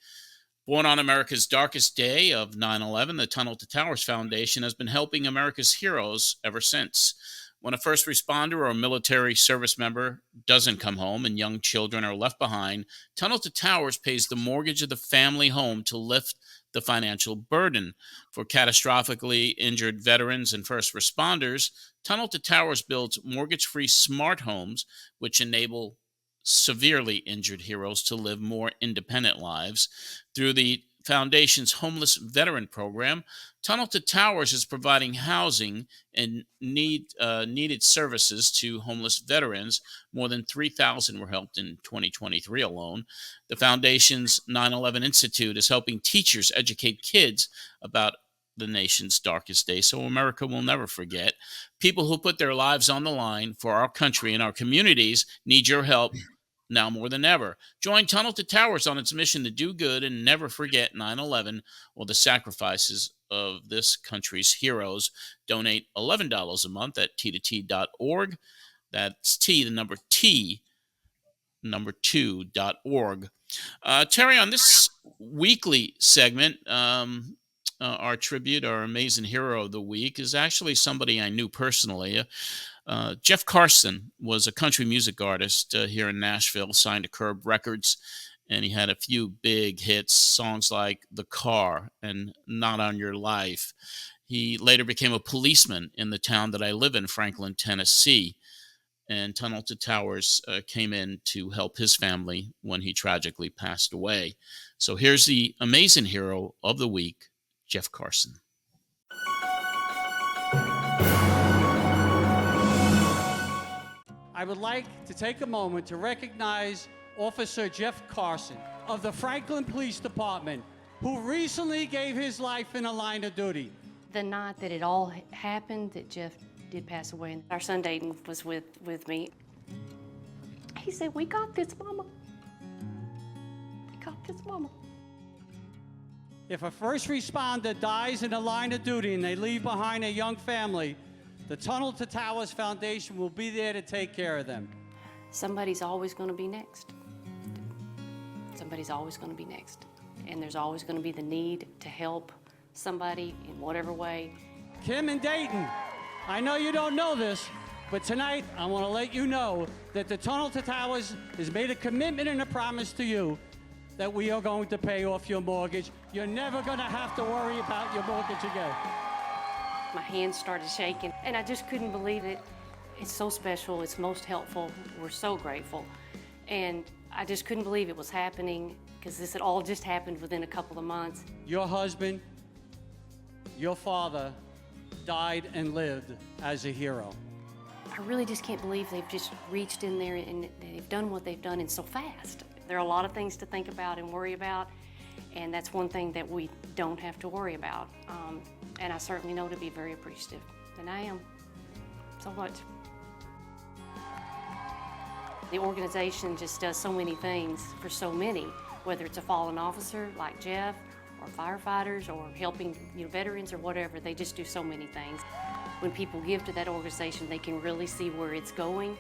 Born on America's darkest day of 9/11, the Tunnel to Towers Foundation has been helping America's heroes ever since. When a first responder or a military service member doesn't come home and young children are left behind, Tunnel to Towers pays the mortgage of the family home to lift the financial burden. For catastrophically injured veterans and first responders, Tunnel to Towers builds mortgage-free smart homes, which enable severely injured heroes to live more independent lives. Through the Foundation's Homeless Veteran Program, Tunnel to Towers is providing housing and needed services to homeless veterans. More than 3,000 were helped in 2023 alone. The Foundation's 9/11 Institute is helping teachers educate kids about the nation's darkest day, so America will never forget. People who put their lives on the line for our country and our communities need your help now more than ever. Join Tunnel to Towers on its mission to do good and never forget 9/11 or the sacrifices of this country's heroes. Donate $11 a month at t2t.org. That's T, the number T, number 2.org. Terry, on this weekly segment, our tribute, our amazing hero of the week, is actually somebody I knew personally. Jeff Carson was a country music artist here in Nashville, signed to Curb Records, and he had a few big hits, songs like The Car and Not on Your Life. He later became a policeman in the town that I live in, Franklin, Tennessee, and Tunnel to Towers came in to help his family when he tragically passed away. So here's the amazing hero of the week, Jeff Carson. I would like to take a moment to recognize Officer Jeff Carson of the Franklin Police Department, who recently gave his life in a line of duty. The night that it all happened, that Jeff did pass away, and our son Dayton was with me. He said, "We got this, Mama. We got this, Mama." If a first responder dies in a line of duty and they leave behind a young family, the Tunnel to Towers Foundation will be there to take care of them. Somebody's always going to be next. Somebody's always going to be next. And there's always going to be the need to help somebody in whatever way. Kim and Dayton, I know you don't know this, but tonight I want to let you know that the Tunnel to Towers has made a commitment and a promise to you that we are going to pay off your mortgage. You're never going to have to worry about your mortgage again. My hands started shaking, and I just couldn't believe it. It's so special. It's most helpful. We're so grateful. And I just couldn't believe it was happening, because this had all just happened within a couple of months. Your husband, your father, died and lived as a hero. I really just can't believe they've just reached in there and they've done what they've done and so fast. There are a lot of things to think about and worry about, and that's one thing that we don't have to worry about. And I certainly know to be very appreciative, and I am so much. The organization just does so many things for so many, whether it's a fallen officer like Jeff, or firefighters, or helping veterans or whatever. They just do so many things. When people give to that organization, they can really see where it's going.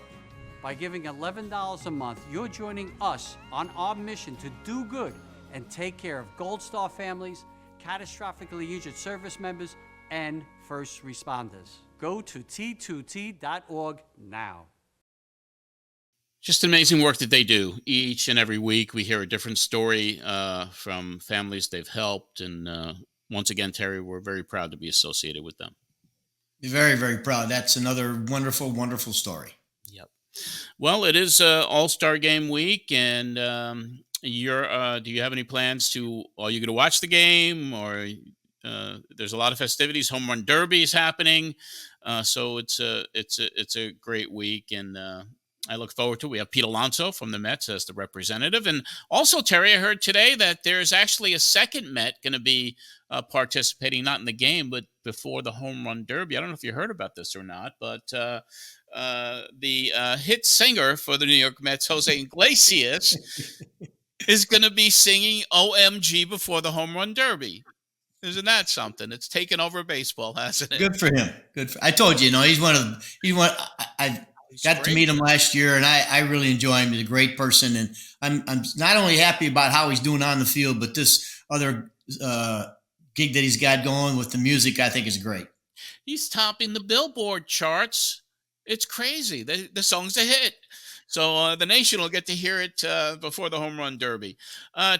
By giving $11 a month, you're joining us on our mission to do good and take care of Gold Star families, catastrophically injured service members, and first responders. Go to t2t.org now. Just amazing work that they do. Each and every week we hear a different story from families they've helped. And once again, Terry, we're very proud to be associated with them. Very, very proud. That's another wonderful, wonderful story. Yep. Well, it is All-Star Game week, and do you have any plans are you going to watch the game, or there's a lot of festivities? Home Run Derby is happening, so it's a great week, and I look forward to it. We have Pete Alonso from the Mets as the representative, and also, Terry, I heard today that there's actually a second Met going to be participating, not in the game, but before the Home Run Derby. I don't know if you heard about this or not, but the hit singer for the New York Mets, Jose Iglesias, is going to be singing OMG before the Home Run Derby. Isn't that something? It's taken over baseball, hasn't it? Good for him. I told you, I got to meet him last year, and I really enjoy him. He's a great person, and I'm not only happy about how he's doing on the field, but this other gig that he's got going with the music, I think is great. He's topping the Billboard charts It's crazy. The song's a hit. So the nation will get to hear it before the Home Run Derby.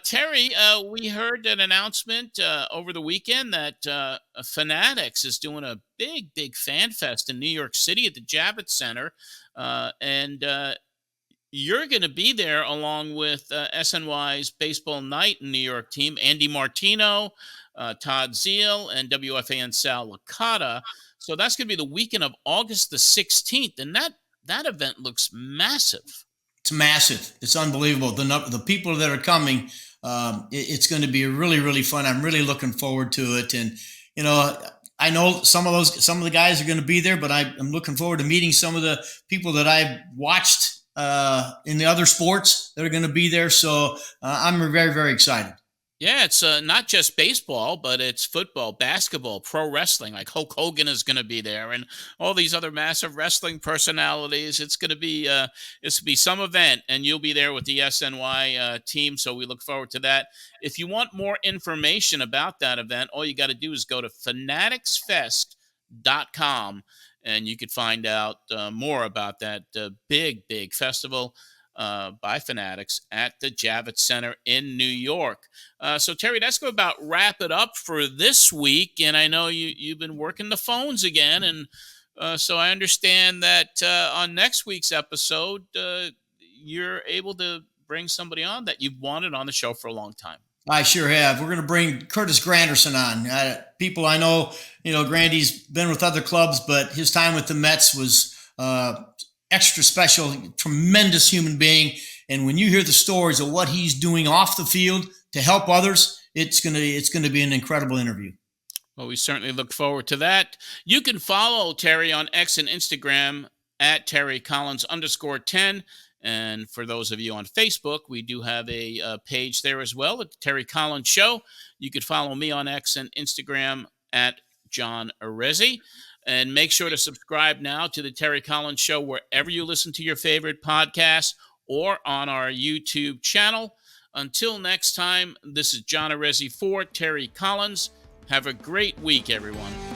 Terry, we heard an announcement over the weekend that Fanatics is doing a big fan fest in New York City at the Javits Center. And you're going to be there along with SNY's Baseball Night in New York team, Andy Martino, Todd Zeal, and WFAN Sal Licata. So that's going to be the weekend of August the 16th, and that event looks massive. It's massive. It's unbelievable. The people that are coming, it's going to be really fun. I'm really looking forward to it. And I know some of the guys are going to be there, but I'm looking forward to meeting some of the people that I've watched in the other sports that are going to be there. So I'm very excited. Yeah, it's not just baseball, but it's football, basketball, pro wrestling. Like Hulk Hogan is going to be there, and all these other massive wrestling personalities. It's going to be some event, and you'll be there with the SNY team. So we look forward to that. If you want more information about that event, all you got to do is go to fanaticsfest.com, and you could find out more about that big festival by Fanatics at the Javits Center in New York. So, Terry, that's going to about wrap it up for this week. And I know you've been working the phones again. And so I understand that on next week's episode, you're able to bring somebody on that you've wanted on the show for a long time. I sure have. We're going to bring Curtis Granderson on. People I know, Grandy's been with other clubs, but his time with the Mets was extra special, tremendous human being. And when you hear the stories of what he's doing off the field to help others, it's going to be an incredible interview. Well, we certainly look forward to that. You can follow Terry on X and Instagram at TerryCollins_10. And for those of you on Facebook, we do have a page there as well at the Terry Collins Show. You could follow me on X and Instagram at John Arezzi. And make sure to subscribe now to the Terry Collins Show wherever you listen to your favorite podcasts or on our YouTube channel. Until next time, this is John Arezzi for Terry Collins. Have a great week, everyone.